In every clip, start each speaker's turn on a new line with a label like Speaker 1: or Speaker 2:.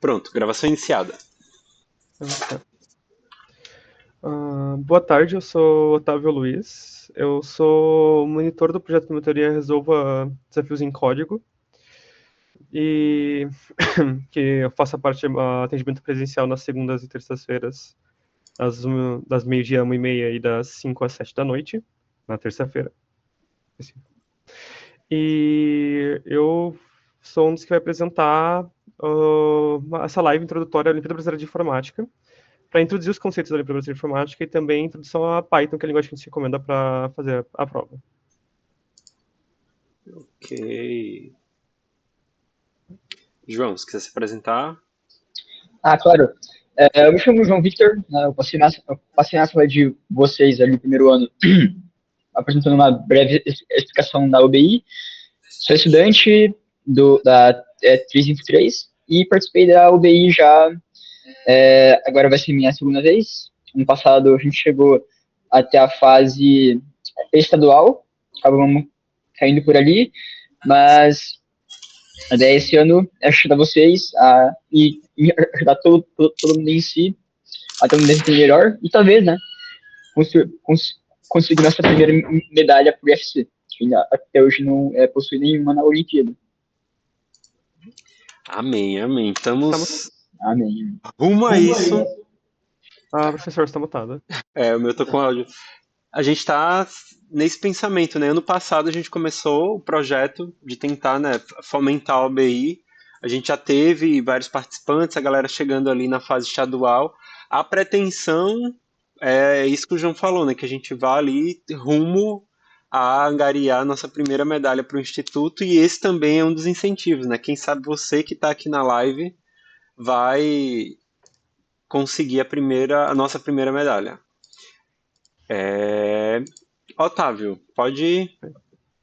Speaker 1: Pronto, gravação iniciada.
Speaker 2: Boa tarde, eu sou Otávio Luiz. Eu sou monitor do projeto de monitoria Resolva Desafios em Código e que eu faço a parte do atendimento presencial nas segundas e terças-feiras, das meio-dia, 1h30 e das 5 às 7 da noite, na terça-feira. E eu sou um dos que vai apresentar essa live introdutória à Olimpíada Brasileira de Informática, para introduzir os conceitos da Olimpíada Brasileira de Informática e também a introdução a Python, que é a linguagem que a gente recomenda para fazer a prova.
Speaker 1: Ok. João, se quiser se apresentar.
Speaker 3: Claro. Eu me chamo João Victor, né, eu passei na sala de vocês ali no primeiro ano, apresentando uma breve explicação da UBI. Sou estudante da 353 e participei da UBI já, agora vai ser minha segunda vez. Ano passado a gente chegou até a fase estadual, acabamos caindo por ali, mas a ideia esse ano é ajudar vocês e ajudar todo mundo em si a ter um desempenho melhor e talvez, né, conseguir nossa primeira medalha pro UFC, que ainda até hoje não possui nenhuma na Olimpíada.
Speaker 1: Amém, amém. Estamos
Speaker 3: Amém.
Speaker 1: rumo a isso.
Speaker 2: Professor, está mutada.
Speaker 1: O meu tô com áudio. A gente está nesse pensamento, né? Ano passado a gente começou o projeto de tentar, né, fomentar a OBI. A gente já teve vários participantes, a galera chegando ali na fase estadual. A pretensão é isso que o João falou, né? Que a gente vá ali rumo a angariar a nossa primeira medalha para o Instituto, e esse também é um dos incentivos, né? Quem sabe você que está aqui na live vai conseguir a nossa primeira medalha. Otávio, pode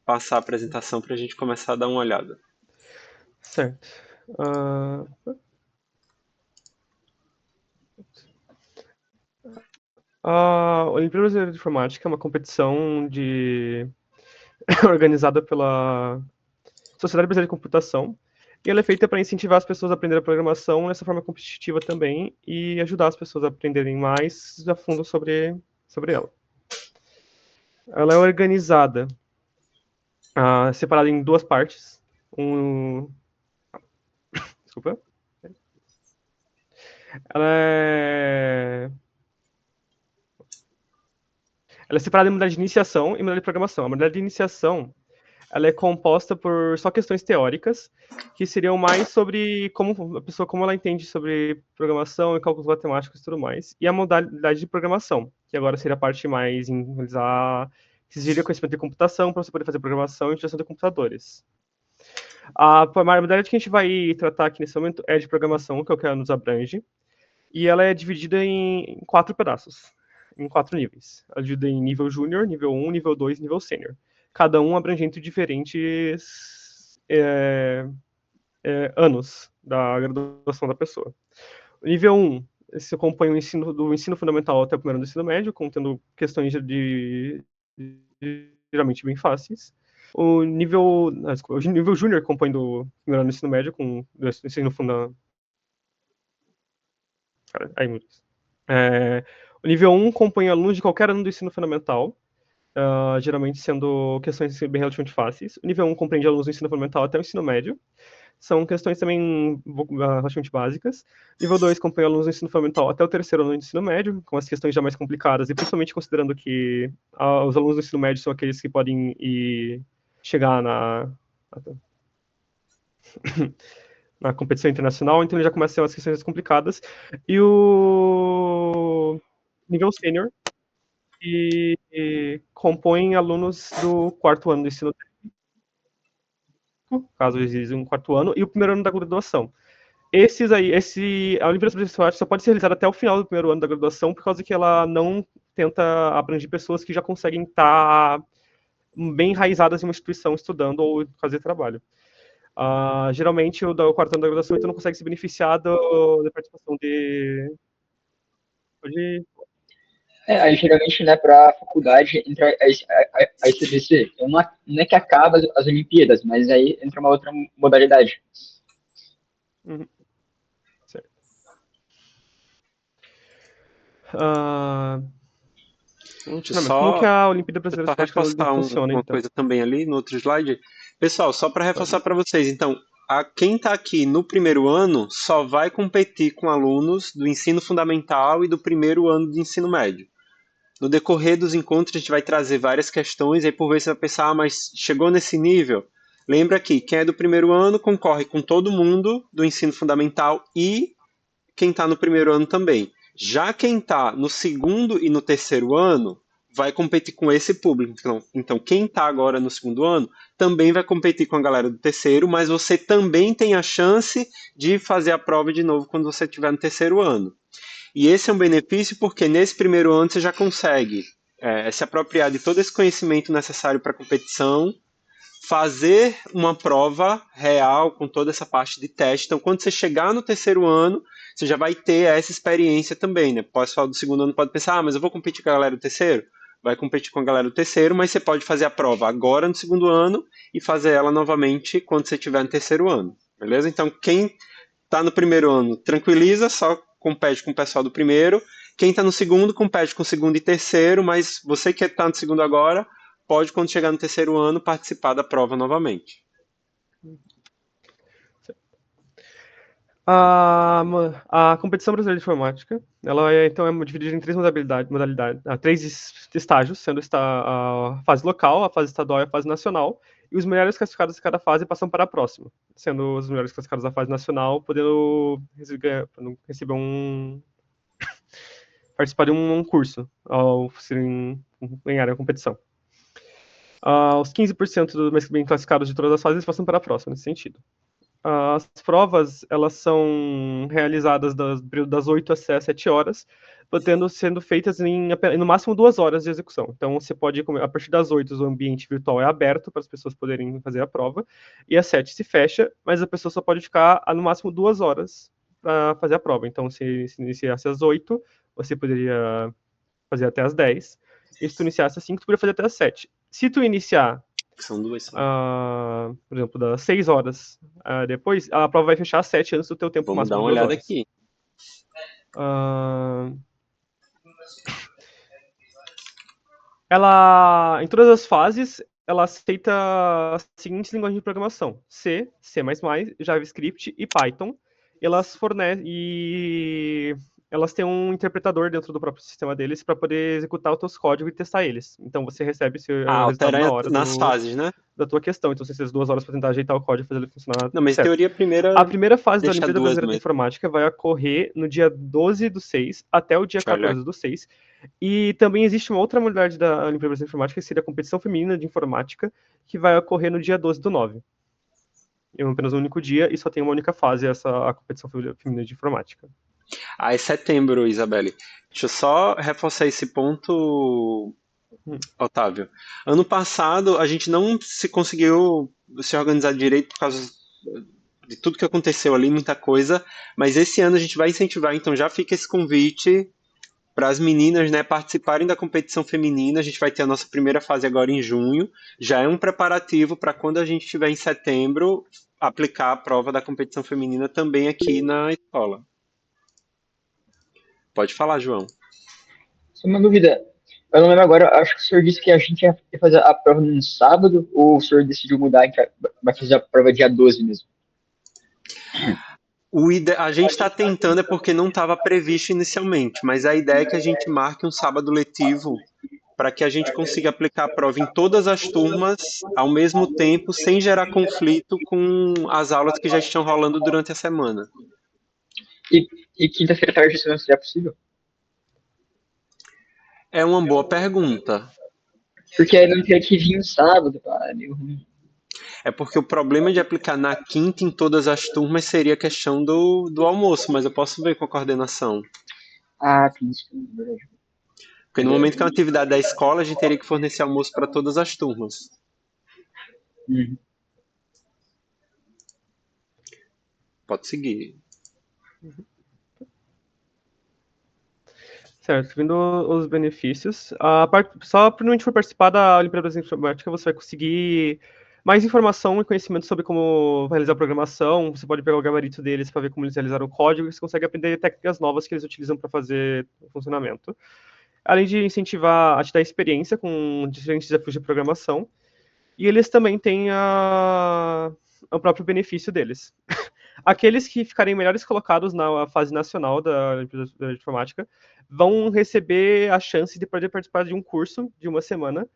Speaker 1: passar a apresentação para a gente começar a dar uma olhada.
Speaker 2: Certo. A Olimpíada Brasileira de Informática é uma competição organizada pela Sociedade Brasileira de Computação, e ela é feita para incentivar as pessoas a aprender a programação dessa forma competitiva também e ajudar as pessoas a aprenderem mais a fundo sobre ela. Ela é organizada, separada em duas partes. Desculpa. Ela é separada em modalidade de iniciação e modalidade de programação. A modalidade de iniciação, ela é composta por só questões teóricas, que seriam mais sobre como a pessoa, como ela entende sobre programação e cálculos matemáticos e tudo mais. E a modalidade de programação, que agora seria a parte mais em realizar, que exigiria conhecimento de computação para você poder fazer programação e utilização de computadores. A modalidade que a gente vai tratar aqui nesse momento é de programação, que é o que ela nos abrange, e ela é dividida em 4 pedaços, em 4 níveis. Ela é dividida em nível júnior, nível 1, nível 2 e nível sênior. Cada um abrangendo diferentes anos da graduação da pessoa. O nível 1 se compõe do ensino fundamental até o primeiro ano do ensino médio, contendo questões geralmente bem fáceis. O nível júnior compõe do primeiro ano do ensino médio, com do ensino fundamental. O nível 1 compõe alunos de qualquer ano do ensino fundamental, geralmente sendo questões bem relativamente fáceis. O nível 1 compreende alunos do ensino fundamental até o ensino médio. São questões também relativamente básicas. Nível 2 compõe alunos do ensino fundamental até o terceiro ano do ensino médio, com as questões já mais complicadas, e principalmente considerando que os alunos do ensino médio são aqueles que podem chegar na competição internacional, então ele já começa a ser umas questões mais complicadas. E o nível sênior, que compõem alunos do quarto ano do ensino técnico, caso exista um quarto ano, e o primeiro ano da graduação. A Olimpíada Brasileira de Informática só pode ser realizada até o final do primeiro ano da graduação, por causa que ela não tenta abranger pessoas que já conseguem estar bem enraizadas em uma instituição estudando ou fazer trabalho. Geralmente, o quarto ano da graduação então não consegue se beneficiar da participação de
Speaker 3: Aí geralmente, né, para a faculdade entra a ICBC. Então não é que acaba as Olimpíadas, mas aí entra uma outra modalidade.
Speaker 1: Deixa eu
Speaker 2: Não, mas como que
Speaker 1: só,
Speaker 2: a Olimpíada Brasileira de
Speaker 1: só
Speaker 2: Informática não
Speaker 1: reforçar
Speaker 2: funciona,
Speaker 1: uma
Speaker 2: então?
Speaker 1: coisa também ali no outro slide. Pessoal, só para reforçar
Speaker 2: Pode.
Speaker 1: para vocês, então, quem está aqui no primeiro ano só vai competir com alunos do ensino fundamental e do primeiro ano de ensino médio. No decorrer dos encontros, a gente vai trazer várias questões, aí por vezes você vai pensar, mas chegou nesse nível? Lembra que quem é do primeiro ano concorre com todo mundo do ensino fundamental e quem está no primeiro ano também. Já quem está no segundo e no terceiro ano vai competir com esse público. Então quem está agora no segundo ano também vai competir com a galera do terceiro, mas você também tem a chance de fazer a prova de novo quando você estiver no terceiro ano. E esse é um benefício porque nesse primeiro ano você já consegue se apropriar de todo esse conhecimento necessário para a competição, fazer uma prova real com toda essa parte de teste. Então, quando você chegar no terceiro ano, você já vai ter essa experiência também, né? Posso falar do segundo ano, pode pensar, mas eu vou competir com a galera do terceiro? Vai competir com a galera do terceiro, mas você pode fazer a prova agora no segundo ano e fazer ela novamente quando você estiver no terceiro ano, beleza? Então, quem está no primeiro ano, tranquiliza, só compete com o pessoal do primeiro. Quem está no segundo, compete com o segundo e terceiro, mas você que está no segundo agora, pode, quando chegar no terceiro ano, participar da prova novamente.
Speaker 2: A competição brasileira de informática, ela então é dividida em três três estágios, sendo a fase local, a fase estadual e a fase nacional, e os melhores classificados de cada fase passam para a próxima, sendo os melhores classificados da fase nacional podendo receber participar de um curso ao ganhar a competição. Os 15% dos mais bem classificados de todas as fases passam para a próxima, nesse sentido. As provas, elas são realizadas das 8 às 7 horas, sendo feitas no máximo 2 horas de execução. Então, você pode, a partir das 8, o ambiente virtual é aberto para as pessoas poderem fazer a prova, e às 7 se fecha, mas a pessoa só pode ficar no máximo 2 horas para fazer a prova. Então, se iniciasse às 8, você poderia fazer até às 10, e se tu iniciasse às 5, tu poderia fazer até às 7. Se tu iniciar
Speaker 1: São duas só.
Speaker 2: por exemplo, das 6 horas depois, a prova vai fechar às 7 antes do teu tempo
Speaker 1: Vamos
Speaker 2: máximo
Speaker 1: dar
Speaker 2: de
Speaker 1: uma
Speaker 2: 2
Speaker 1: olhada
Speaker 2: horas.
Speaker 1: aqui.
Speaker 2: Ela, em todas as fases, ela aceita as seguintes linguagens de programação: C, C++, JavaScript e Python. Elas têm um interpretador dentro do próprio sistema deles para poder executar os teus códigos e testar eles. Então você recebe o resultado na
Speaker 1: Alterar
Speaker 2: hora
Speaker 1: nas fases, né?
Speaker 2: da tua questão. Então você tem 2 horas para tentar ajeitar o código e fazer ele funcionar
Speaker 1: Não, mas em
Speaker 2: certo.
Speaker 1: teoria a primeira
Speaker 2: A primeira fase da
Speaker 1: deixa
Speaker 2: Olimpíada
Speaker 1: duas
Speaker 2: Brasileira de
Speaker 1: mesmo.
Speaker 2: Informática vai ocorrer no dia 12/6 até o dia
Speaker 1: Deixa eu olhar
Speaker 2: 14/6. E também existe uma outra modalidade da Olimpíada Brasileira de Informática, que seria a competição feminina de informática, que vai ocorrer no dia 12/9. É apenas um único dia e só tem uma única fase, a competição feminina de informática.
Speaker 1: É setembro, Isabelle. Deixa eu só reforçar esse ponto, Otávio. Ano passado a gente não se conseguiu se organizar direito por causa de tudo que aconteceu ali, muita coisa, mas esse ano a gente vai incentivar, então já fica esse convite para as meninas, né, participarem da competição feminina. A gente vai ter a nossa primeira fase agora em junho. Já é um preparativo para quando a gente estiver em setembro aplicar a prova da competição feminina também aqui na escola. Pode falar, João.
Speaker 3: Só uma dúvida. Eu não lembro agora, acho que o senhor disse que a gente ia fazer a prova no sábado, ou o senhor decidiu mudar, a gente vai fazer a prova dia 12 mesmo?
Speaker 1: A gente está tentando é porque não estava previsto inicialmente, mas a ideia é que a gente marque um sábado letivo para que a gente consiga aplicar a prova em todas as turmas ao mesmo tempo, sem gerar conflito com as aulas que já estão rolando durante a semana.
Speaker 3: E quinta-feira à tarde isso não seria possível?
Speaker 1: É uma boa pergunta.
Speaker 3: Porque aí não teria que vir no sábado, é meio ruim.
Speaker 1: É porque o problema de aplicar na quinta em todas as turmas seria a questão do almoço, mas eu posso ver com a coordenação.
Speaker 3: Ah, tem isso, verdade.
Speaker 1: Porque no momento que é uma atividade da escola, a gente teria que fornecer almoço para todas as turmas.
Speaker 3: Uhum.
Speaker 1: Pode seguir.
Speaker 2: Certo, vendo os benefícios. Só para a gente for participar da Olimpíada Brasileira de Informática, você vai conseguir Mais informação e conhecimento sobre como realizar a programação, você pode pegar o gabarito deles para ver como eles realizaram o código, e você consegue aprender técnicas novas que eles utilizam para fazer o funcionamento. Além de incentivar a te dar experiência com diferentes desafios de programação, e eles também têm o próprio benefício deles. Aqueles que ficarem melhores colocados na fase nacional da informática vão receber a chance de poder participar de um curso de uma semana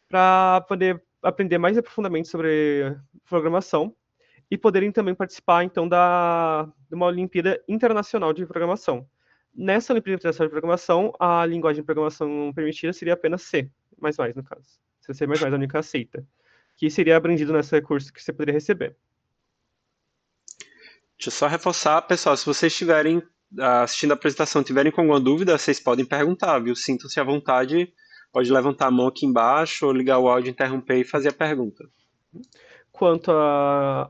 Speaker 2: para poder aprender mais aprofundadamente sobre programação e poderem também participar, então, de uma Olimpíada Internacional de Programação. Nessa Olimpíada Internacional de Programação, a linguagem de programação permitida seria apenas C++, no caso. C++ é a única aceita, que seria abrangido nesse curso que você poderia receber.
Speaker 1: Deixa eu só reforçar, pessoal, se vocês estiverem assistindo a apresentação, tiverem com alguma dúvida, vocês podem perguntar, viu? Sintam-se à vontade, pode levantar a mão aqui embaixo, ou ligar o áudio, interromper e fazer a pergunta.
Speaker 2: Quanto à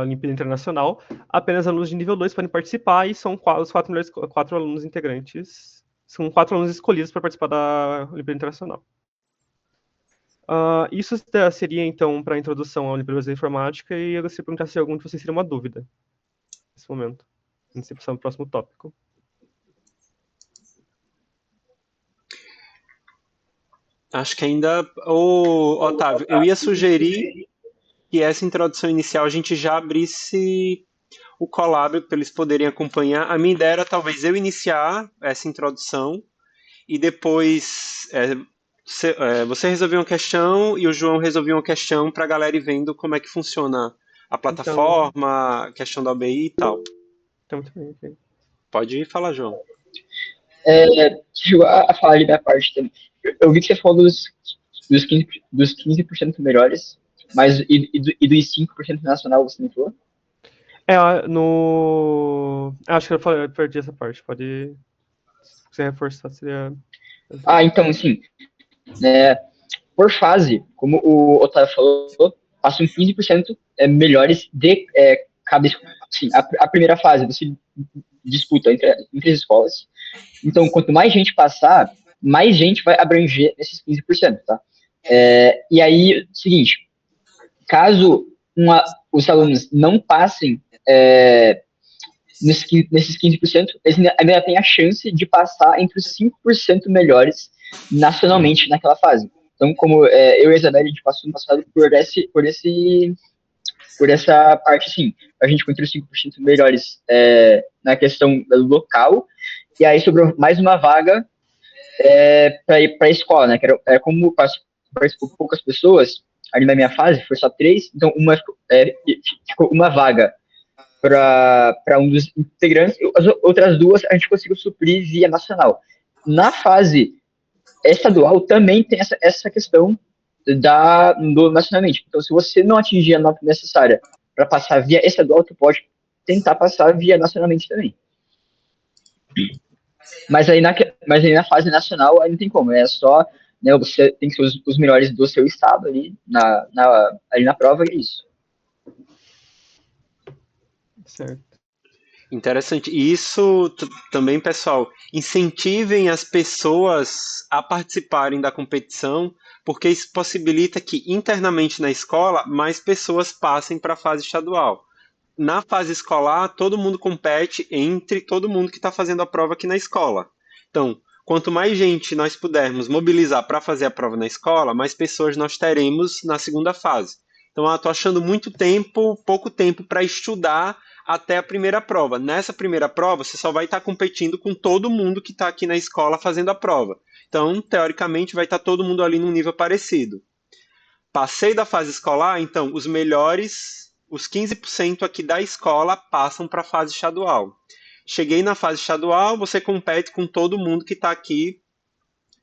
Speaker 2: Olimpíada Internacional, apenas alunos de nível 2 podem participar e são os quatro alunos integrantes, são 4 alunos escolhidos para participar da Olimpíada Internacional. Isso seria, então, para a introdução à Olimpíada da Informática, e eu gostaria de perguntar se algum de vocês teria uma dúvida nesse momento, antes de passar para o próximo tópico.
Speaker 1: Acho que ainda, Otávio, eu ia sugerir que essa introdução inicial a gente já abrisse o Colab para eles poderem acompanhar. A minha ideia era talvez eu iniciar essa introdução e depois você resolver uma questão e o João resolver uma questão para a galera ir vendo como é que funciona a plataforma, a questão da OBI e tal.
Speaker 2: Então, muito bem, ok.
Speaker 1: Pode falar, João.
Speaker 3: Chegou a falar ali da parte também. Eu vi que você falou dos 15% melhores, mas e dos 5% nacional você não falou?
Speaker 2: Acho que eu perdi essa parte. Pode. Se você reforçar, seria.
Speaker 3: Então, assim, por fase, como o Otávio falou, passam 15% melhores de cada. Assim, a primeira fase você disputa entre as escolas. Então, quanto mais gente passar, mais gente vai abranger esses 15%, tá? E aí, seguinte, caso os alunos não passem nesses 15%, eles ainda têm a chance de passar entre os 5% melhores nacionalmente naquela fase. Então, como eu e a Isabela, a gente passou no passado por essa parte, sim. A gente ficou entre os 5% melhores na questão local, e aí sobrou mais uma vaga para ir para a escola, né? Que era como participou poucas pessoas, ali na minha fase, foi só 3, então ficou uma vaga para um dos integrantes, as outras 2 a gente conseguiu suprir via nacional. Na fase estadual também tem essa questão do nacionalmente. Então, se você não atingir a nota necessária para passar via estadual, tu pode tentar passar via nacionalmente também. Mas aí na fase nacional aí não tem como, é só, né, você tem que ser os melhores do seu estado ali ali na prova, e é isso.
Speaker 2: Certo.
Speaker 1: Interessante. E isso também, pessoal, incentivem as pessoas a participarem da competição, porque isso possibilita que internamente na escola mais pessoas passem para a fase estadual. Na fase escolar, todo mundo compete entre todo mundo que está fazendo a prova aqui na escola. Então, quanto mais gente nós pudermos mobilizar para fazer a prova na escola, mais pessoas nós teremos na segunda fase. Então, eu estou achando pouco tempo para estudar até a primeira prova. Nessa primeira prova, você só vai estar competindo com todo mundo que está aqui na escola fazendo a prova. Então, teoricamente, vai estar todo mundo ali num nível parecido. Passei da fase escolar, então, os melhores, os 15% aqui da escola passam para a fase estadual. Cheguei na fase estadual, você compete com todo mundo que está aqui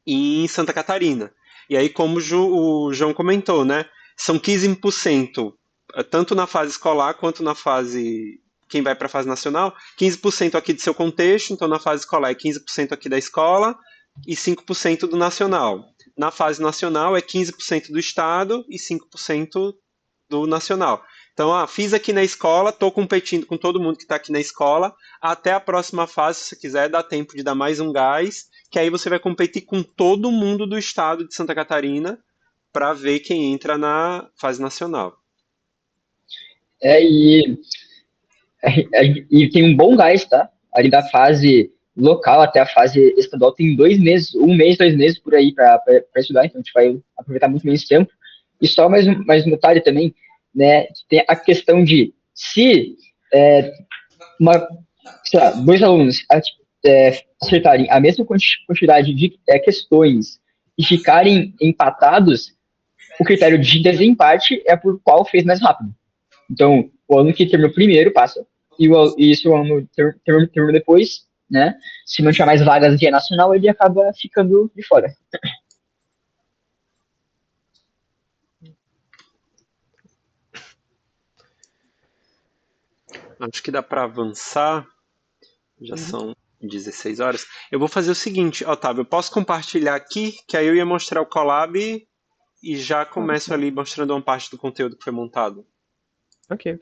Speaker 1: em Santa Catarina. E aí, como o João comentou, né? São 15%, tanto na fase escolar quanto na fase, quem vai para a fase nacional, 15% aqui do seu contexto, então na fase escolar é 15% aqui da escola e 5% do nacional. Na fase nacional é 15% do estado e 5% do nacional. Então, fiz aqui na escola, estou competindo com todo mundo que está aqui na escola, até a próxima fase, se você quiser, dá tempo de dar mais um gás, que aí você vai competir com todo mundo do estado de Santa Catarina, para ver quem entra na fase nacional.
Speaker 3: É, e tem um bom gás, tá? Ali da fase local até a fase estadual tem 2 meses, 1 mês, 2 meses por aí para estudar, então a gente vai aproveitar muito bem esse tempo. E só mais um detalhe também, né? Tem a questão de se é, uma, sei lá, dois alunos acertarem a mesma quantidade de questões e ficarem empatados, o critério de desempate é por qual fez mais rápido. Então, o aluno que terminou primeiro passa, e se o aluno terminou depois, né? Se não tiver mais vagas de nacional, ele acaba ficando de fora.
Speaker 1: Acho que dá para avançar. Já são 16 horas. Eu vou fazer o seguinte, Otávio, eu posso compartilhar aqui, que aí eu ia mostrar o Colab e já começo ali mostrando uma parte do conteúdo que foi montado.
Speaker 2: Ok.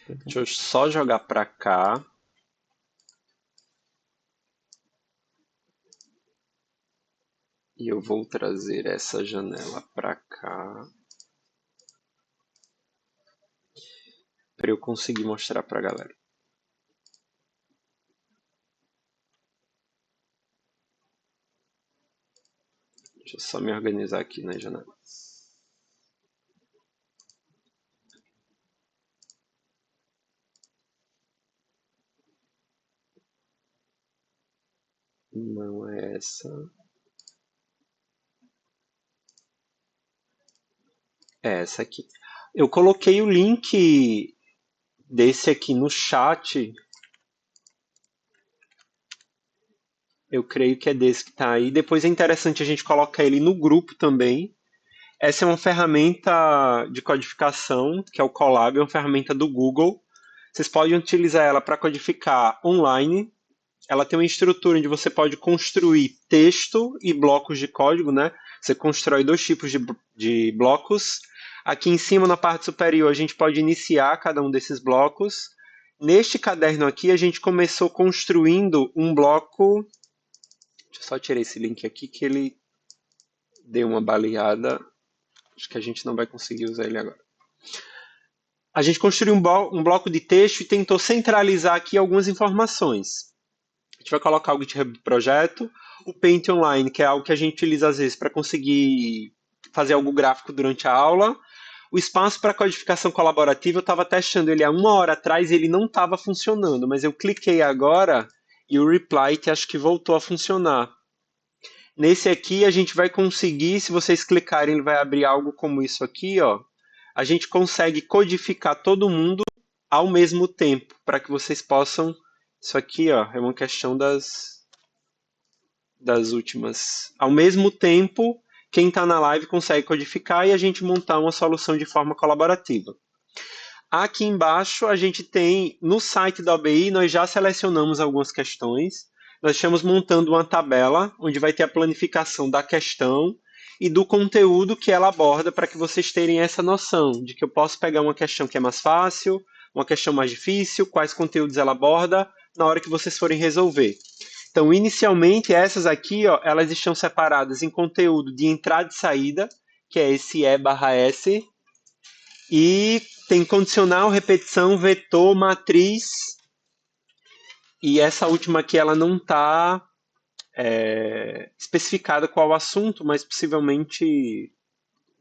Speaker 1: Deixa eu só jogar para cá. E eu vou trazer essa janela para cá. Para eu conseguir mostrar para a galera. Deixa eu só me organizar aqui na janela. Não é essa. É essa aqui. Eu coloquei o link desse aqui no chat. Eu creio que é desse que está aí. Depois é interessante a gente colocar ele no grupo também. Essa é uma ferramenta de codificação, que é o Colab, é uma ferramenta do Google. Vocês podem utilizar ela para codificar online. Ela tem uma estrutura onde você pode construir texto e blocos de código, né? Você constrói 2 tipos de blocos. Aqui em cima, na parte superior, a gente pode iniciar cada um desses blocos. Neste caderno aqui, a gente começou construindo um bloco. Deixa eu só tirar esse link aqui que ele deu uma baleada. Acho que a gente não vai conseguir usar ele agora. A gente construiu um bloco de texto e tentou centralizar aqui algumas informações. A gente vai colocar o GitHub do projeto, o Paint Online, que é algo que a gente utiliza às vezes para conseguir fazer algo gráfico durante a aula. O espaço para codificação colaborativa, eu estava testando ele há 1 hora atrás e ele não estava funcionando, mas eu cliquei agora e o Reply acho que voltou a funcionar. Nesse aqui a gente vai conseguir, se vocês clicarem, ele vai abrir algo como isso aqui, ó. A gente consegue codificar todo mundo ao mesmo tempo, para que vocês possam... Isso aqui, ó, é uma questão das últimas. Ao mesmo tempo, quem está na live consegue codificar e a gente montar uma solução de forma colaborativa. Aqui embaixo a gente tem, no site da OBI, nós já selecionamos algumas questões. Nós estamos montando uma tabela onde vai ter a planificação da questão e do conteúdo que ela aborda para que vocês tenham essa noção de que eu posso pegar uma questão que é mais fácil, uma questão mais difícil, quais conteúdos ela aborda na hora que vocês forem resolver. Então, inicialmente, essas aqui, ó, elas estão separadas em conteúdo de entrada e saída, que é esse E/S, e tem condicional, repetição, vetor, matriz, e essa última aqui ela não está especificada qual o assunto, mas possivelmente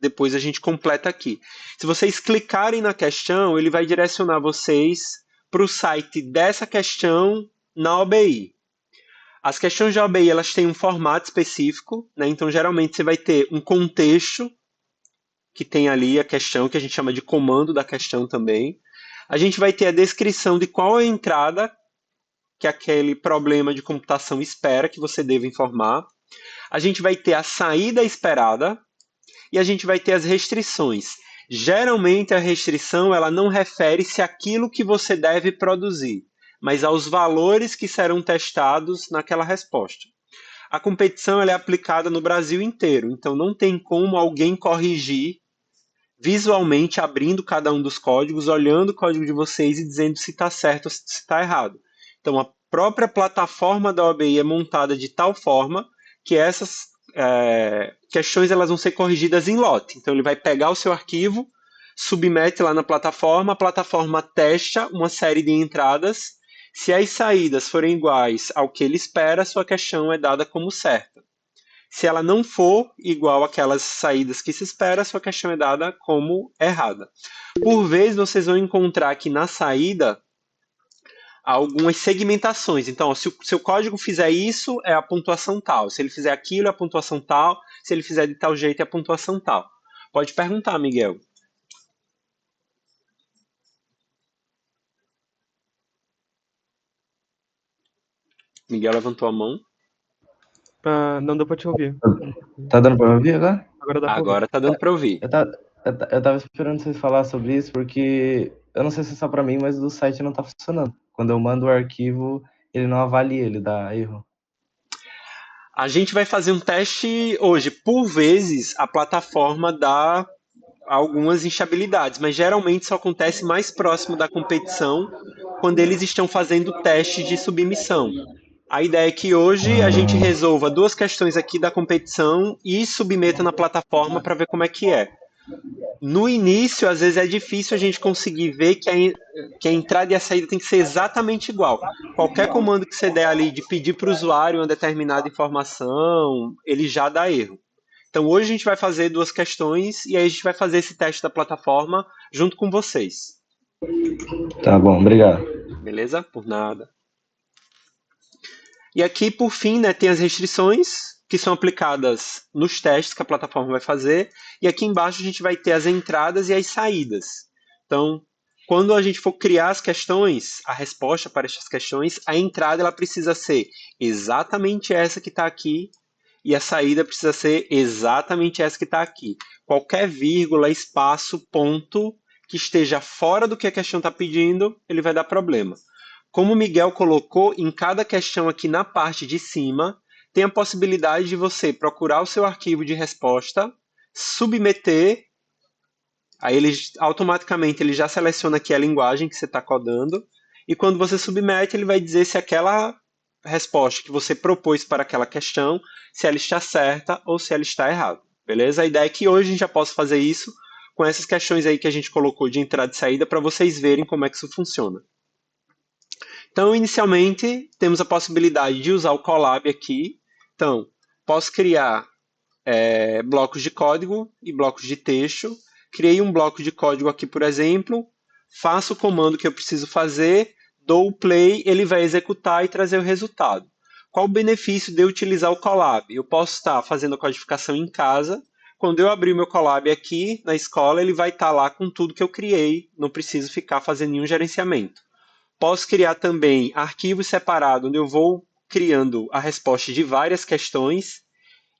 Speaker 1: depois a gente completa aqui. Se vocês clicarem na questão, ele vai direcionar vocês para o site dessa questão na OBI. As questões de OBI elas têm um formato específico, né? Então geralmente você vai ter um contexto que tem ali a questão, que a gente chama de comando da questão também. A gente vai ter a descrição de qual é a entrada que aquele problema de computação espera que você deva informar. A gente vai ter a saída esperada e a gente vai ter as restrições. Geralmente a restrição ela não refere-se àquilo que você deve produzir, mas aos valores que serão testados naquela resposta. A competição ela é aplicada no Brasil inteiro, então não tem como alguém corrigir visualmente abrindo cada um dos códigos, olhando o código de vocês e dizendo se está certo ou se está errado. Então a própria plataforma da OBI é montada de tal forma que essas questões elas vão ser corrigidas em lote. Então ele vai pegar o seu arquivo, submete lá na plataforma, a plataforma testa uma série de entradas. Se as saídas forem iguais ao que ele espera, sua questão é dada como certa. Se ela não for igual àquelas saídas que se espera, sua questão é dada como errada. Por vezes, vocês vão encontrar aqui na saída algumas segmentações. Então, ó, se o seu código fizer isso, é a pontuação tal. Se ele fizer aquilo, é a pontuação tal. Se ele fizer de tal jeito, é a pontuação tal. Pode perguntar, Miguel. Miguel levantou a mão.
Speaker 2: Não deu pra te ouvir.
Speaker 4: Tá dando pra me ouvir agora?
Speaker 2: Agora dá pra ouvir.
Speaker 1: Agora tá dando para ouvir.
Speaker 4: Eu tava esperando vocês falar sobre isso, porque eu não sei se é só pra mim, mas o site não tá funcionando. Quando eu mando o arquivo, ele não avalia, ele dá erro.
Speaker 1: A gente vai fazer um teste hoje. Por vezes, a plataforma dá algumas instabilidades, mas geralmente isso acontece mais próximo da competição, quando eles estão fazendo testes de submissão. A ideia é que hoje a gente resolva duas questões aqui da competição e submeta na plataforma para ver como é que é. No início, às vezes é difícil a gente conseguir ver que a entrada e a saída tem que ser exatamente igual. Qualquer comando que você der ali de pedir para o usuário uma determinada informação, ele já dá erro. Então hoje a gente vai fazer duas questões e aí a gente vai fazer esse teste da plataforma junto com vocês.
Speaker 4: Tá bom, obrigado.
Speaker 1: Beleza? Por nada. E aqui, por fim, né, tem as restrições que são aplicadas nos testes que a plataforma vai fazer. E aqui embaixo a gente vai ter as entradas e as saídas. Então, quando a gente for criar as questões, a resposta para essas questões, a entrada ela precisa ser exatamente essa que está aqui e a saída precisa ser exatamente essa que está aqui. Qualquer vírgula, espaço, ponto que esteja fora do que a questão está pedindo, ele vai dar problema. Como o Miguel colocou, em cada questão aqui na parte de cima, tem a possibilidade de você procurar o seu arquivo de resposta, submeter, aí ele automaticamente ele já seleciona aqui a linguagem que você está codando, e quando você submete, ele vai dizer se aquela resposta que você propôs para aquela questão, se ela está certa ou se ela está errada. Beleza? A ideia é que hoje a gente já possa fazer isso com essas questões aí que a gente colocou de entrada e saída para vocês verem como é que isso funciona. Então, inicialmente, temos a possibilidade de usar o Colab aqui. Então, posso criar blocos de código e blocos de texto. Criei um bloco de código aqui, por exemplo, faço o comando que eu preciso fazer, dou o play, ele vai executar e trazer o resultado. Qual o benefício de eu utilizar o Colab? Eu posso estar fazendo a codificação em casa. Quando eu abrir o meu Colab aqui na escola, ele vai estar lá com tudo que eu criei, não preciso ficar fazendo nenhum gerenciamento. Posso criar também arquivos separados, onde eu vou criando a resposta de várias questões,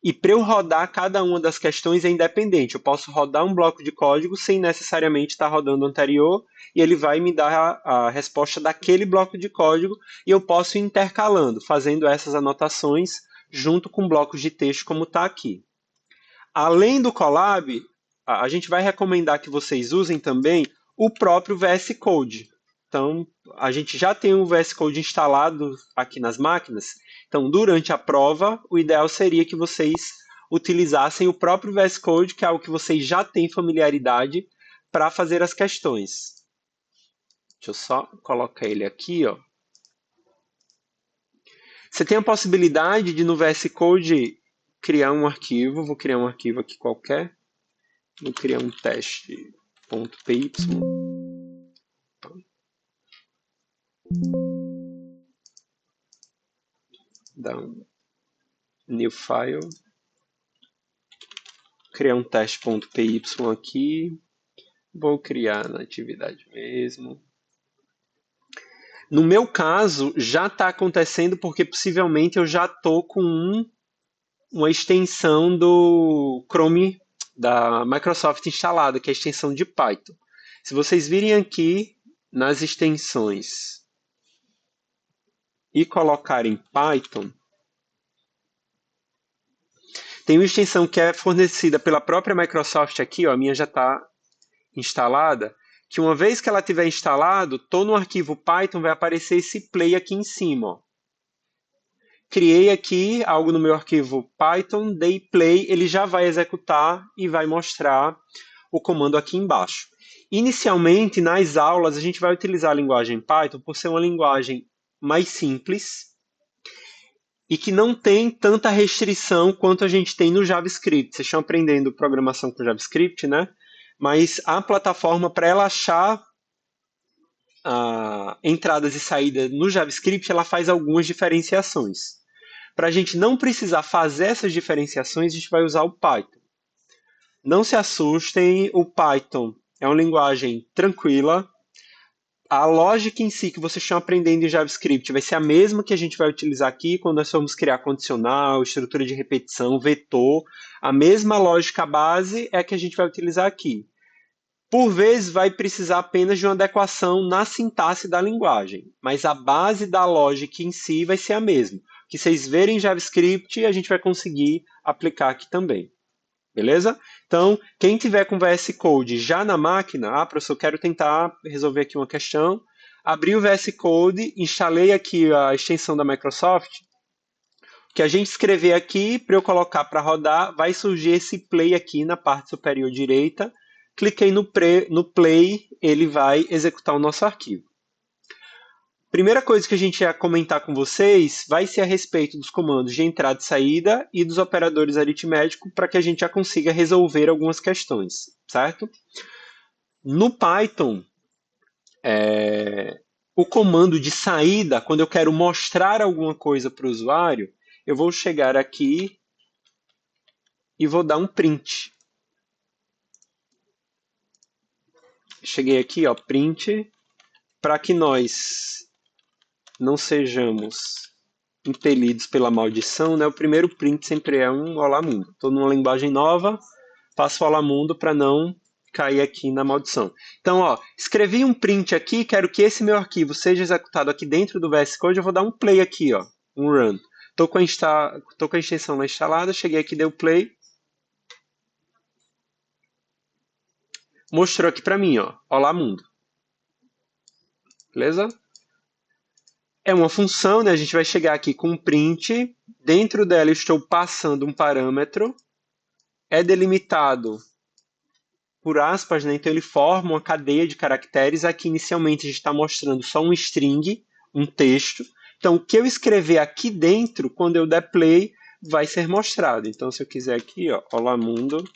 Speaker 1: e para eu rodar cada uma das questões é independente. Eu posso rodar um bloco de código sem necessariamente estar rodando o anterior, e ele vai me dar a resposta daquele bloco de código, e eu posso ir intercalando, fazendo essas anotações junto com blocos de texto como está aqui. Além do Colab, a gente vai recomendar que vocês usem também o próprio VS Code. Então, a gente já tem o VS Code instalado aqui nas máquinas. Então, durante a prova, o ideal seria que vocês utilizassem o próprio VS Code, que é algo que vocês já têm familiaridade, para fazer as questões. Deixa eu só colocar ele aqui, ó. Você tem a possibilidade de, no VS Code, criar um arquivo. Vou criar um arquivo aqui qualquer. Vou criar um teste.py. Dar um new file, criar um teste.py aqui, vou criar na atividade mesmo. No meu caso, já está acontecendo porque possivelmente eu já estou com uma extensão do Chrome da Microsoft instalada, que é a extensão de Python. Se vocês virem aqui nas extensões e colocarem Python, tem uma extensão que é fornecida pela própria Microsoft aqui, ó, a minha já está instalada, que uma vez que ela tiver instalado, estou no arquivo Python, vai aparecer esse play aqui em cima. Ó. criei aqui algo no meu arquivo Python, dei play, ele já vai executar e vai mostrar o comando aqui embaixo. Inicialmente, nas aulas, a gente vai utilizar a linguagem Python por ser uma linguagem mais simples e que não tem tanta restrição quanto a gente tem no JavaScript. Vocês estão aprendendo programação com JavaScript, né? Mas a plataforma, para ela achar entradas e saídas no JavaScript, ela faz algumas diferenciações. Para a gente não precisar fazer essas diferenciações, a gente vai usar o Python. Não se assustem, o Python é uma linguagem tranquila. A lógica em si que vocês estão aprendendo em JavaScript vai ser a mesma que a gente vai utilizar aqui quando nós formos criar condicional, estrutura de repetição, vetor. A mesma lógica base é a que a gente vai utilizar aqui. Por vezes, vai precisar apenas de uma adequação na sintaxe da linguagem, mas a base da lógica em si vai ser a mesma. O que vocês verem em JavaScript, a gente vai conseguir aplicar aqui também. Beleza? Então, quem tiver com VS Code já na máquina, professor, quero tentar resolver aqui uma questão. Abri o VS Code, instalei aqui a extensão da Microsoft. O que a gente escrever aqui, para eu colocar para rodar, vai surgir esse play aqui na parte superior direita. Cliquei no play, ele vai executar o nosso arquivo. Primeira coisa que a gente ia comentar com vocês vai ser a respeito dos comandos de entrada e saída e dos operadores aritméticos para que a gente já consiga resolver algumas questões, certo? No Python, o comando de saída, quando eu quero mostrar alguma coisa para o usuário, eu vou chegar aqui e vou dar um print. Cheguei aqui, ó, print, para que nós não sejamos impelidos pela maldição, né? O primeiro print sempre é um olá mundo. Estou numa linguagem nova, faço olá mundo para não cair aqui na maldição. Então, ó, escrevi um print aqui, quero que esse meu arquivo seja executado aqui dentro do VS Code, eu vou dar um play aqui, ó, um run. Estou com a extensão lá instalada, cheguei aqui, dei o play. Mostrou aqui para mim, ó, olá mundo. Beleza? É uma função, né? A gente vai chegar aqui com um print. Dentro dela eu estou passando um parâmetro. É delimitado por aspas, né? Então ele forma uma cadeia de caracteres. Aqui inicialmente a gente está mostrando só um string, um texto. Então o que eu escrever aqui dentro, quando eu der play, vai ser mostrado. Então se eu quiser aqui, ó, olá mundo,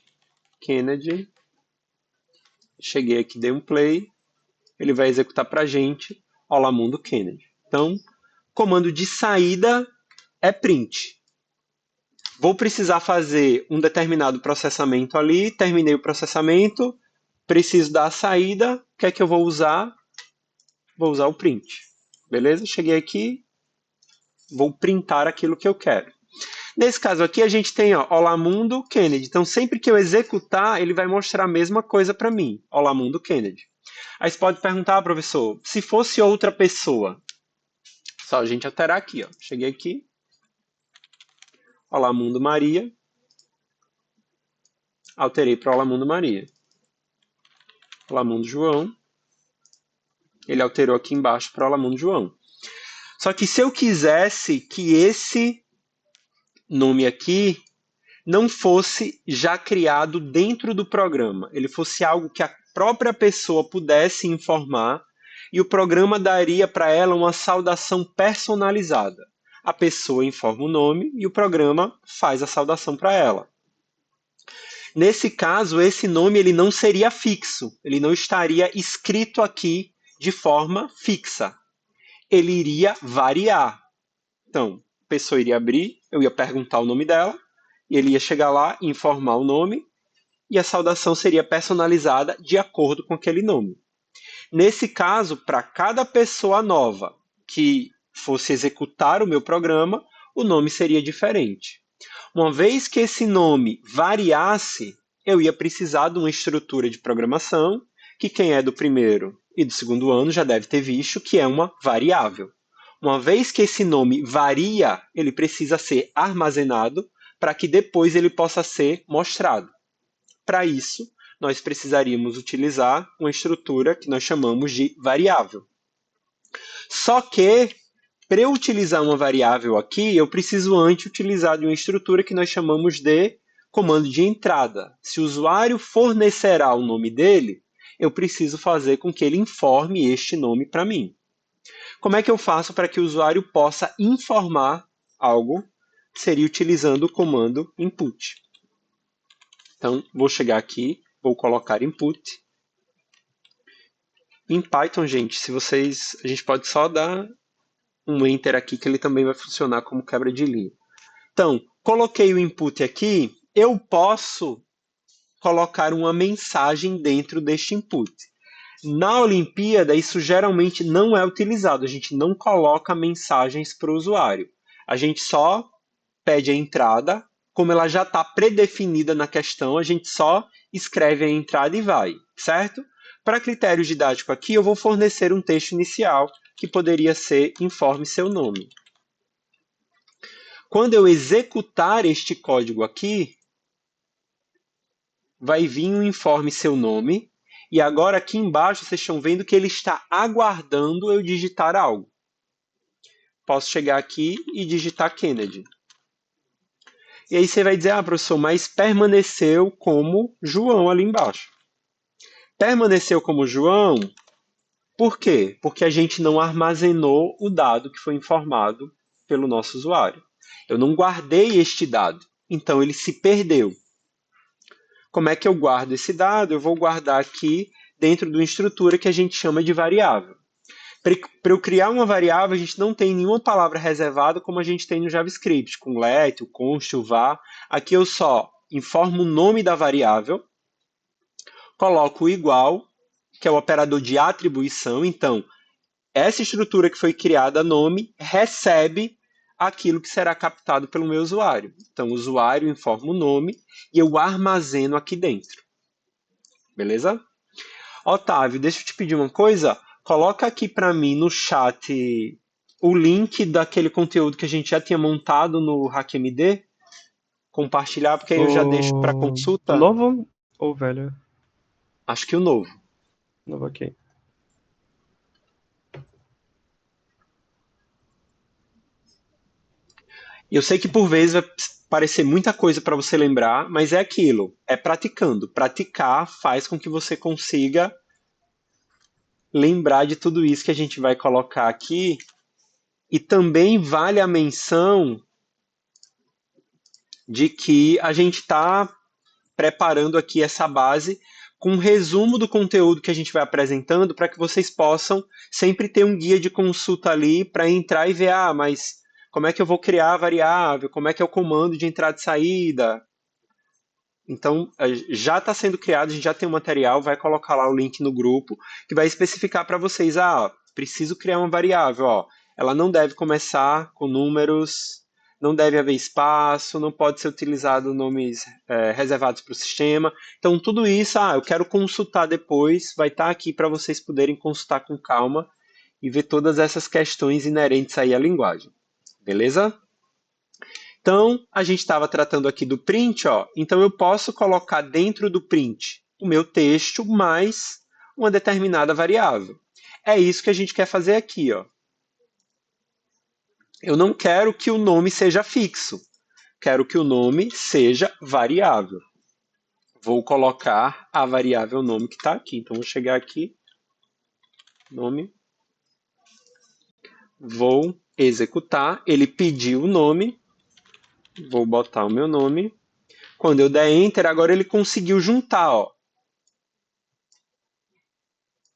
Speaker 1: Kennedy. Cheguei aqui, dei um play. Ele vai executar para a gente, olá mundo, Kennedy. Então, comando de saída é print. Vou precisar fazer um determinado processamento ali, terminei o processamento, preciso dar a saída, o que é que eu vou usar? Vou usar o print. Beleza? Cheguei aqui, vou printar aquilo que eu quero. Nesse caso aqui, a gente tem, ó, olá mundo, Kennedy. Então, sempre que eu executar, ele vai mostrar a mesma coisa para mim, olá mundo, Kennedy. Aí você pode perguntar, professor, se fosse outra pessoa, só a gente alterar aqui, ó. Cheguei aqui. Olá, mundo Maria. Alterei para Olá, mundo Maria. Olá, mundo João. Ele alterou aqui embaixo para Olá, mundo João. Só que se eu quisesse que esse nome aqui não fosse já criado dentro do programa, ele fosse algo que a própria pessoa pudesse informar e o programa daria para ela uma saudação personalizada. A pessoa informa o nome e o programa faz a saudação para ela. Nesse caso, esse nome ele não seria fixo, ele não estaria escrito aqui de forma fixa. Ele iria variar. Então, a pessoa iria abrir, eu ia perguntar o nome dela, e ele ia chegar lá e informar o nome, e a saudação seria personalizada de acordo com aquele nome. Nesse caso, para cada pessoa nova que fosse executar o meu programa, o nome seria diferente. Uma vez que esse nome variasse, eu ia precisar de uma estrutura de programação, que quem é do primeiro e do segundo ano já deve ter visto, que é uma variável. Uma vez que esse nome varia, ele precisa ser armazenado para que depois ele possa ser mostrado. Para isso, nós precisaríamos utilizar uma estrutura que nós chamamos de variável. Só que Para eu utilizar uma variável aqui, eu preciso antes utilizar de uma estrutura que nós chamamos de comando de entrada. Se o usuário fornecerá o nome dele, eu preciso fazer com que ele informe este nome para mim. Como é que eu faço para que o usuário possa informar algo? Seria utilizando o comando input. Então, vou chegar aqui, vou colocar input. Em Python, gente, a gente pode só dar um enter aqui, que ele também vai funcionar como quebra de linha. Então, coloquei o input aqui, eu posso colocar uma mensagem dentro deste input. Na Olimpíada, isso geralmente não é utilizado, a gente não coloca mensagens para o usuário. A gente só pede a entrada, como ela já está predefinida na questão, a gente só escreve a entrada e vai, certo? Para critério didático aqui, eu vou fornecer um texto inicial, que poderia ser informe seu nome. Quando eu executar este código aqui, vai vir um informe seu nome, e agora aqui embaixo vocês estão vendo que ele está aguardando eu digitar algo. Posso chegar aqui e digitar Kennedy. E aí você vai dizer, professor, mas permaneceu como João ali embaixo. Permaneceu como João, por quê? Porque a gente não armazenou o dado que foi informado pelo nosso usuário. Eu não guardei este dado, então ele se perdeu. Como é que eu guardo esse dado? Eu vou guardar aqui dentro de uma estrutura que a gente chama de variável. Para eu criar uma variável, a gente não tem nenhuma palavra reservada como a gente tem no JavaScript, com let, o const, o var. Aqui eu só informo o nome da variável, coloco o igual, que é o operador de atribuição. Então, essa estrutura que foi criada, nome, recebe aquilo que será captado pelo meu usuário. Então, o usuário informa o nome e eu armazeno aqui dentro. Beleza? Otávio, deixa eu te pedir uma coisa. Coloca aqui para mim no chat o link daquele conteúdo que a gente já tinha montado no HackMD. Compartilhar, porque aí eu já deixo para consulta.
Speaker 2: O novo ou o velho?
Speaker 1: Acho que o novo.
Speaker 2: Novo, ok.
Speaker 1: Eu sei que por vezes vai parecer muita coisa para você lembrar, mas é aquilo, é praticando. Praticar faz com que você consiga lembrar de tudo isso que a gente vai colocar aqui. E também vale a menção de que a gente está preparando aqui essa base com um resumo do conteúdo que a gente vai apresentando para que vocês possam sempre ter um guia de consulta ali para entrar e ver, mas como é que eu vou criar a variável, como é que é o comando de entrada e saída. Então, já está sendo criado, a gente já tem um material, vai colocar lá o link no grupo, que vai especificar para vocês, preciso criar uma variável, ela não deve começar com números, não deve haver espaço, não pode ser utilizado nomes reservados para o sistema. Então, tudo isso, eu quero consultar depois, vai estar aqui para vocês poderem consultar com calma e ver todas essas questões inerentes aí à linguagem. Beleza? Então, a gente estava tratando aqui do print, então eu posso colocar dentro do print o meu texto mais uma determinada variável. É isso que a gente quer fazer aqui, Eu não quero que o nome seja fixo, quero que o nome seja variável. Vou colocar a variável nome que está aqui. Então, vou chegar aqui, nome, vou executar, ele pediu o nome, vou botar o meu nome. Quando eu der Enter, agora ele conseguiu juntar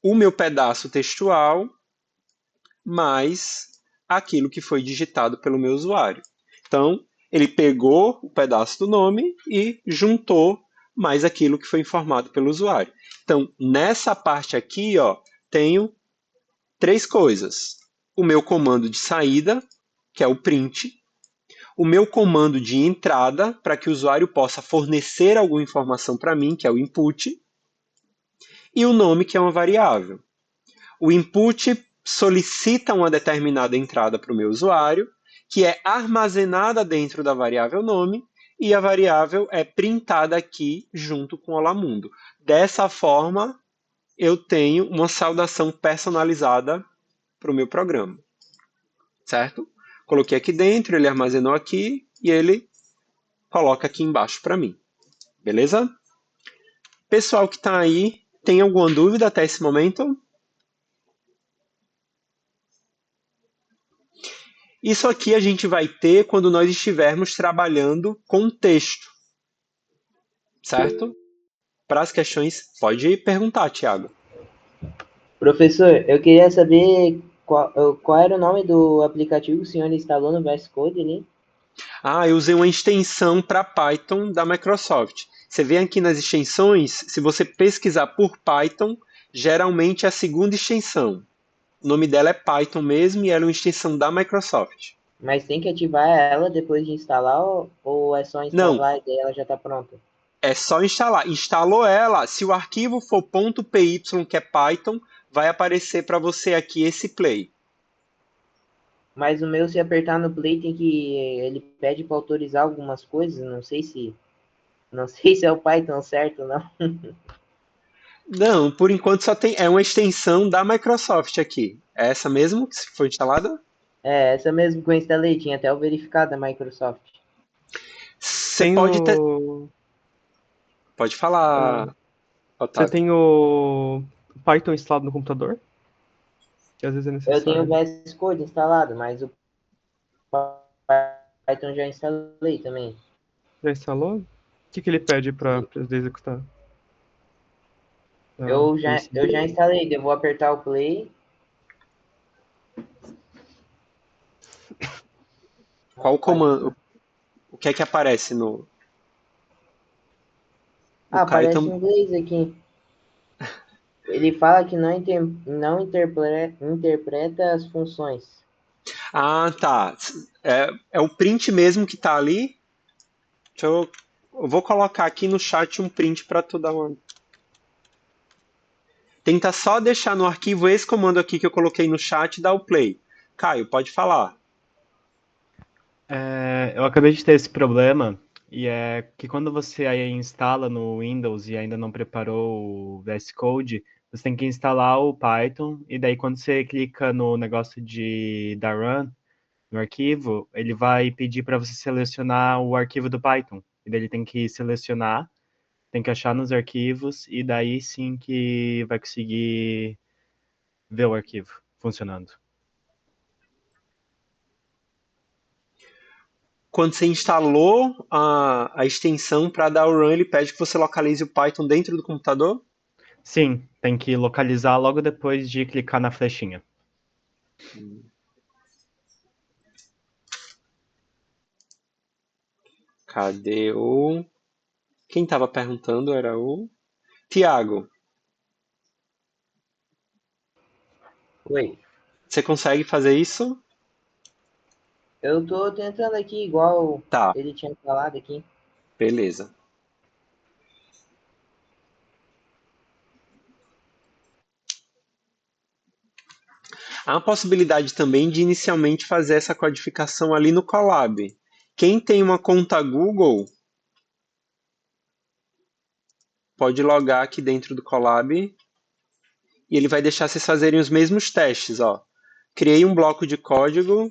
Speaker 1: o meu pedaço textual mais aquilo que foi digitado pelo meu usuário. Então, ele pegou o pedaço do nome e juntou mais aquilo que foi informado pelo usuário. Então, nessa parte aqui, tenho 3 coisas. O meu comando de saída, que é o print. O meu comando de entrada, para que o usuário possa fornecer alguma informação para mim, que é o input. E o nome, que é uma variável. O input solicita uma determinada entrada para o meu usuário, que é armazenada dentro da variável nome, e a variável é printada aqui junto com o Olá Mundo. Dessa forma, eu tenho uma saudação personalizada para o meu programa. certo? Coloquei aqui dentro, ele armazenou aqui e ele coloca aqui embaixo para mim. Beleza? Pessoal que está aí, tem alguma dúvida até esse momento? Isso aqui a gente vai ter quando nós estivermos trabalhando com texto, certo? Para as questões, pode perguntar, Thiago.
Speaker 5: Professor, eu queria saber qual era o nome do aplicativo que o senhor instalou no VS Code ali?
Speaker 1: Eu usei uma extensão para Python da Microsoft. Você vem aqui nas extensões, se você pesquisar por Python, geralmente é a segunda extensão. O nome dela é Python mesmo e ela é uma extensão da Microsoft.
Speaker 5: Mas tem que ativar ela depois de instalar ou é só
Speaker 1: Não,
Speaker 5: instalar e daí ela já está pronta?
Speaker 1: é só instalar. Instalou ela, se o arquivo for .py, que é Python, vai aparecer para você aqui esse play.
Speaker 5: Mas o meu, se apertar no play, ele pede para autorizar algumas coisas, não sei se é o Python certo ou não.
Speaker 1: Não, por enquanto só tem. É uma extensão da Microsoft aqui. É essa mesmo que foi instalada?
Speaker 5: É, essa mesmo que eu instalei, tinha até o verificado da Microsoft.
Speaker 1: Você
Speaker 2: Tem
Speaker 1: pode ter.
Speaker 2: o...
Speaker 1: Pode falar,
Speaker 2: Você
Speaker 1: Otávio.
Speaker 2: tem o Python instalado no computador? Que às vezes é
Speaker 5: Eu tenho o
Speaker 2: necessário.
Speaker 5: VS Code instalado, mas o Python já instalei também.
Speaker 2: Já instalou? O que ele pede para poder executar?
Speaker 5: Eu já instalei, eu vou apertar o play.
Speaker 1: Qual o comando? O que é que aparece no.
Speaker 5: Aparece em inglês aqui. Ele fala que não interpreta as funções.
Speaker 1: Tá. É o print mesmo que tá ali. Eu vou colocar aqui no chat um print para tu dar uma. Tenta só deixar no arquivo esse comando aqui que eu coloquei no chat e dar o play. Caio, pode falar.
Speaker 6: Eu acabei de ter esse problema, e é que quando você aí instala no Windows e ainda não preparou o VS Code, você tem que instalar o Python, e daí quando você clica no negócio de dar run, no arquivo, ele vai pedir para você selecionar o arquivo do Python. E daí ele tem que selecionar, tem que achar nos arquivos, e daí sim que vai conseguir ver o arquivo funcionando.
Speaker 1: Quando você instalou a extensão para dar o run, ele pede que você localize o Python dentro do computador?
Speaker 6: Sim, tem que localizar logo depois de clicar na flechinha.
Speaker 1: Cadê o. Quem estava perguntando era o. Tiago,
Speaker 5: Oi.
Speaker 1: você consegue fazer isso?
Speaker 5: Eu tô tentando aqui, igual
Speaker 1: Tá,
Speaker 5: ele tinha falado aqui.
Speaker 1: beleza. Há a possibilidade também de inicialmente fazer essa codificação ali no Colab. Quem tem uma conta Google pode logar aqui dentro do Colab e ele vai deixar vocês fazerem os mesmos testes. Ó. Criei um bloco de código.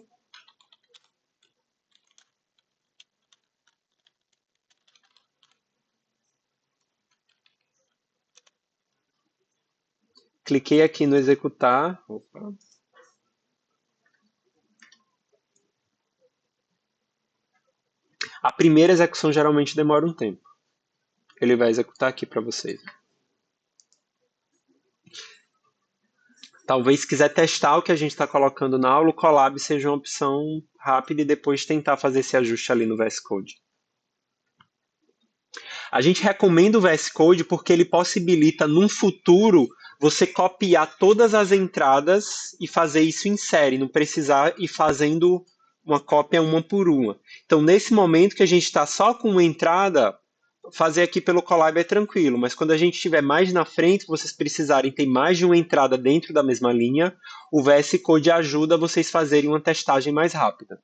Speaker 1: Cliquei aqui no executar. Opa. A primeira execução geralmente demora um tempo. Ele vai executar aqui para vocês. Talvez se quiser testar o que a gente está colocando na aula, o Colab seja uma opção rápida e depois tentar fazer esse ajuste ali no VS Code. A gente recomenda o VS Code porque ele possibilita, num futuro, você copiar todas as entradas e fazer isso em série, não precisar ir fazendo uma cópia uma por uma. Então, nesse momento que a gente está só com uma entrada, fazer aqui pelo Colab é tranquilo, mas quando a gente estiver mais na frente, vocês precisarem ter mais de uma entrada dentro da mesma linha, o VS Code ajuda vocês fazerem uma testagem mais rápida.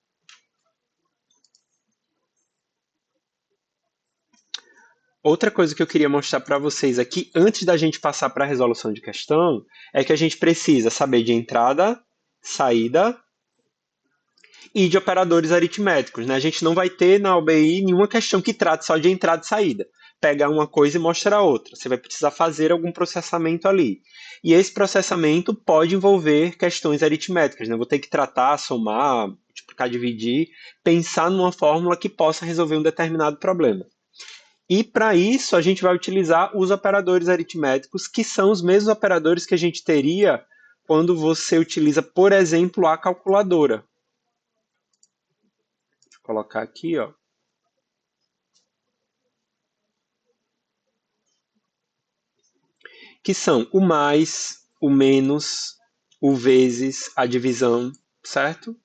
Speaker 1: Outra coisa que eu queria mostrar para vocês aqui, antes da gente passar para a resolução de questão, é que a gente precisa saber de entrada, saída e de operadores aritméticos, né? A gente não vai ter na OBI nenhuma questão que trate só de entrada e saída. Pegar uma coisa e mostrar outra. Você vai precisar fazer algum processamento ali. E esse processamento pode envolver questões aritméticas, né? Vou ter que tratar, somar, multiplicar, dividir, pensar numa fórmula que possa resolver um determinado problema. E para isso a gente vai utilizar os operadores aritméticos, que são os mesmos operadores que a gente teria quando você utiliza, por exemplo, a calculadora. Deixa eu colocar aqui, ó. Que são o mais, o menos, o vezes, a divisão, certo?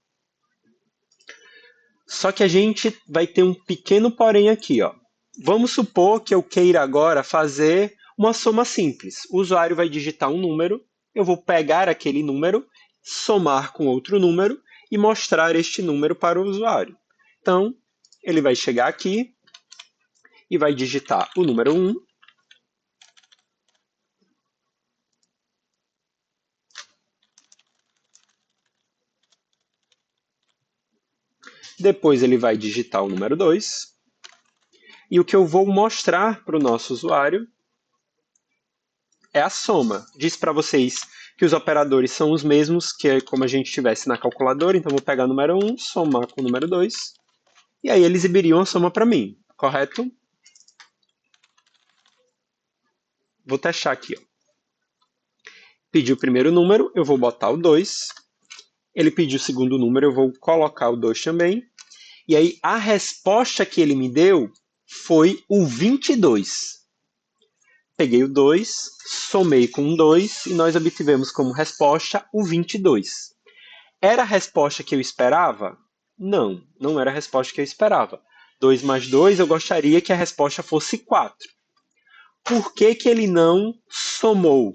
Speaker 1: Só que a gente vai ter um pequeno porém aqui, ó. Vamos supor que eu queira agora fazer uma soma simples. O usuário vai digitar um número, eu vou pegar aquele número, somar com outro número e mostrar este número para o usuário. Então, ele vai chegar aqui e vai digitar o número 1. Depois ele vai digitar o número 2. E o que eu vou mostrar para o nosso usuário é a soma. Diz para vocês que os operadores são os mesmos que é como a gente tivesse na calculadora. Então, vou pegar o número 1, somar com o número 2. E aí eles exibiriam a soma para mim, correto? Vou testar aqui. Ó. Pediu o primeiro número, eu vou botar o 2. Ele pediu o segundo número, eu vou colocar o 2 também. E aí a resposta que ele me deu foi o 22. Peguei o 2, somei com o 2 e nós obtivemos como resposta o 22. Era a resposta que eu esperava? Não, não era a resposta que eu esperava. 2 mais 2, eu gostaria que a resposta fosse 4. Por que que ele não somou?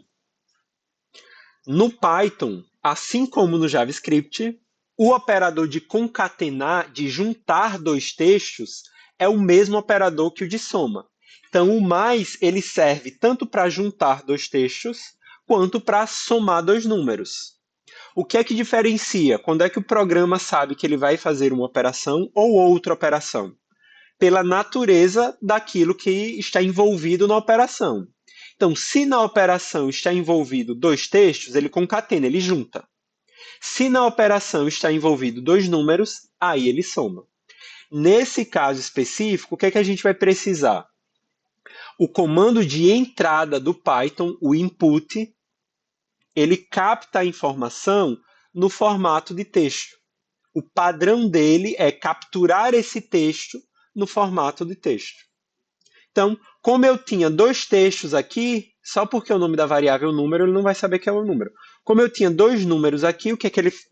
Speaker 1: No Python, assim como no JavaScript, o operador de concatenar, de juntar dois textos, é o mesmo operador que o de soma. Então, o mais ele serve tanto para juntar dois textos, quanto para somar dois números. O que é que diferencia? Quando é que o programa sabe que ele vai fazer uma operação ou outra operação? Pela natureza daquilo que está envolvido na operação. Então, se na operação está envolvido dois textos, ele concatena, ele junta. Se na operação está envolvido dois números, aí ele soma. Nesse caso específico, o que é que a gente vai precisar? O comando de entrada do Python, o input, ele capta a informação no formato de texto. O padrão dele é capturar esse texto no formato de texto. Então, como eu tinha dois textos aqui, só porque o nome da variável é o número, ele não vai saber que é o número. Como eu tinha dois números aqui,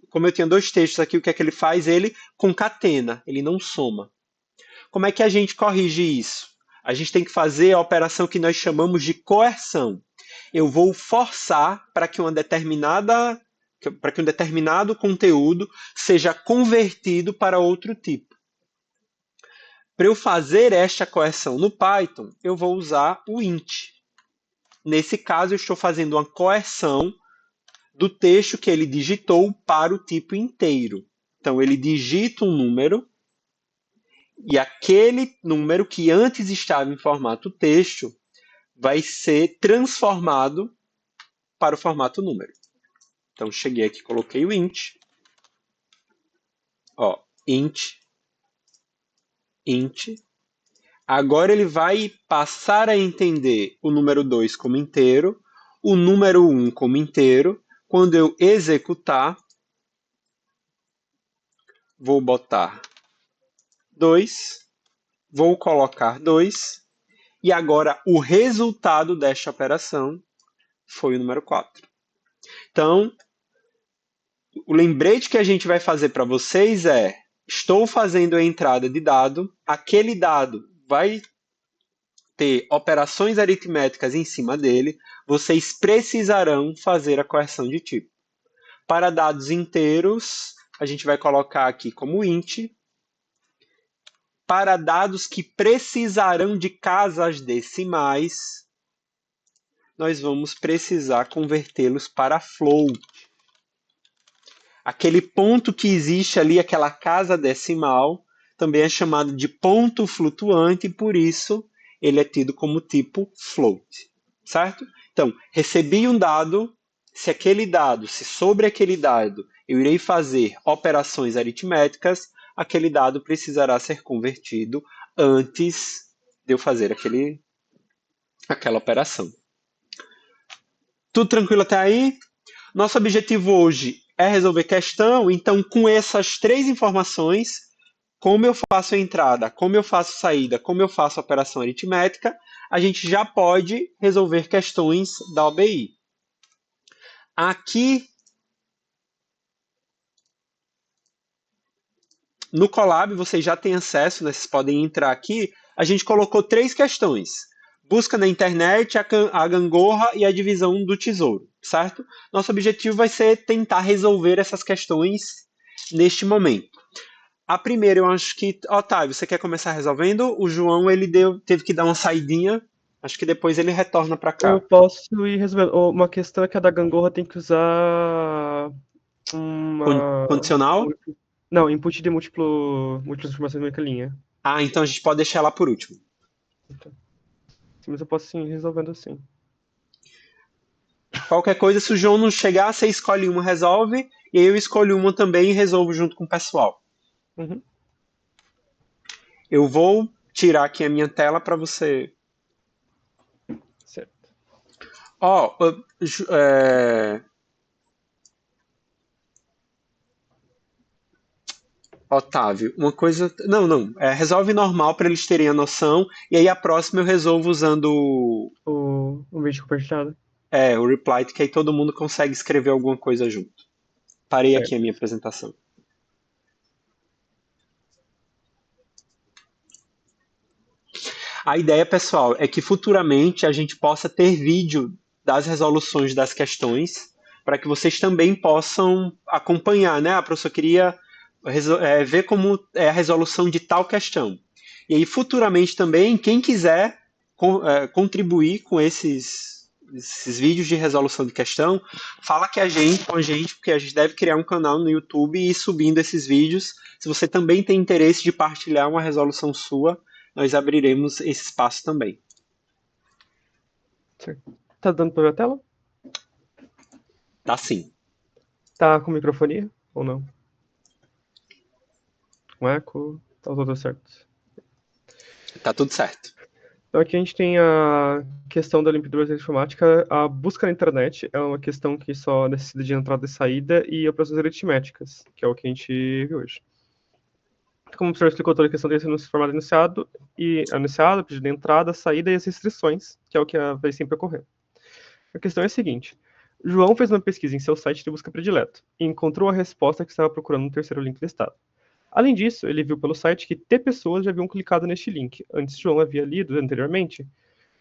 Speaker 1: como eu tinha dois textos aqui, o que é que ele faz? Ele concatena, ele não soma. Como é que a gente corrige isso? A gente tem que fazer a operação que nós chamamos de coerção. Eu vou forçar para que um determinado conteúdo seja convertido para outro tipo. Para eu fazer esta coerção no Python, eu vou usar o int. Nesse caso, eu estou fazendo uma coerção do texto que ele digitou para o tipo inteiro. Então, ele digita um número e aquele número que antes estava em formato texto vai ser transformado para o formato número. Então, cheguei aqui, coloquei o int. Ó, int. Agora ele vai passar a entender o número 2 como inteiro, o número 1 como inteiro. Quando eu executar, vou botar 2, vou colocar 2, e agora o resultado desta operação foi o número 4. Então, o lembrete que a gente vai fazer para vocês é: estou fazendo a entrada de dado, aquele dado vai ter operações aritméticas em cima dele, vocês precisarão fazer a coerção de tipo. Para dados inteiros, a gente vai colocar aqui como int. Para dados que precisarão de casas decimais, nós vamos precisar convertê-los para float. Aquele ponto que existe ali, aquela casa decimal, também é chamado de ponto flutuante, e por isso ele é tido como tipo float, certo? Então, recebi um dado, se sobre aquele dado eu irei fazer operações aritméticas, aquele dado precisará ser convertido antes de eu fazer aquela operação. Tudo tranquilo até aí? Nosso objetivo hoje é resolver questão, então com essas 3 informações, como eu faço a entrada, como eu faço saída, como eu faço a operação aritmética, a gente já pode resolver questões da OBI. Aqui no Colab vocês já têm acesso, né? Vocês podem entrar aqui. A gente colocou 3 questões. Busca na internet, a gangorra e a divisão do tesouro, certo? Nosso objetivo vai ser tentar resolver essas questões neste momento. A primeira, eu acho que... Otávio, você quer começar resolvendo? O João, ele teve que dar uma saidinha. Acho que depois ele retorna para cá.
Speaker 2: Eu posso ir resolvendo. Uma questão é que a da gangorra tem que usar uma...
Speaker 1: Condicional?
Speaker 2: Não, input de múltiplas informações na única linha.
Speaker 1: Ah, então a gente pode deixar ela por último.
Speaker 2: Sim, mas eu posso sim ir resolvendo assim.
Speaker 1: Qualquer coisa, se o João não chegar, você escolhe uma, resolve, e aí eu escolho uma também e resolvo junto com o pessoal.
Speaker 2: Uhum.
Speaker 1: Eu vou tirar aqui a minha tela para você.
Speaker 2: Certo.
Speaker 1: Ó, Otávio, uma coisa. Não. Resolve normal para eles terem a noção, e aí a próxima eu resolvo usando
Speaker 2: O vídeo compartilhado.
Speaker 1: o reply, que aí todo mundo consegue escrever alguma coisa junto. Parei
Speaker 2: Certo.
Speaker 1: aqui a minha apresentação. A ideia, pessoal, é que futuramente a gente possa ter vídeo das resoluções das questões, para que vocês também possam acompanhar, né? A professora queria ver como é a resolução de tal questão. E aí, futuramente também, quem quiser contribuir com esses vídeos de resolução de questão, fala com a gente, porque a gente deve criar um canal no YouTube e ir subindo esses vídeos. Se você também tem interesse de partilhar uma resolução sua, nós abriremos esse espaço também.
Speaker 2: Certo. Tá dando pra ver a tela?
Speaker 1: Tá sim.
Speaker 2: Tá com microfonia ou não? Com eco? Tá tudo certo.
Speaker 1: Tá tudo certo.
Speaker 2: Então aqui a gente tem a questão da limpidez informática. A busca na internet é uma questão que só necessita de entrada e saída e operações aritméticas, que é o que a gente viu hoje. Como o professor explicou, toda a questão desse formato iniciado, pedido de entrada, saída e as restrições, que é o que vai sempre ocorrer. A questão é a seguinte: João fez uma pesquisa em seu site de busca predileto e encontrou a resposta que estava procurando no terceiro link listado. Além disso, ele viu pelo site que T pessoas já haviam clicado neste link, antes João havia lido anteriormente,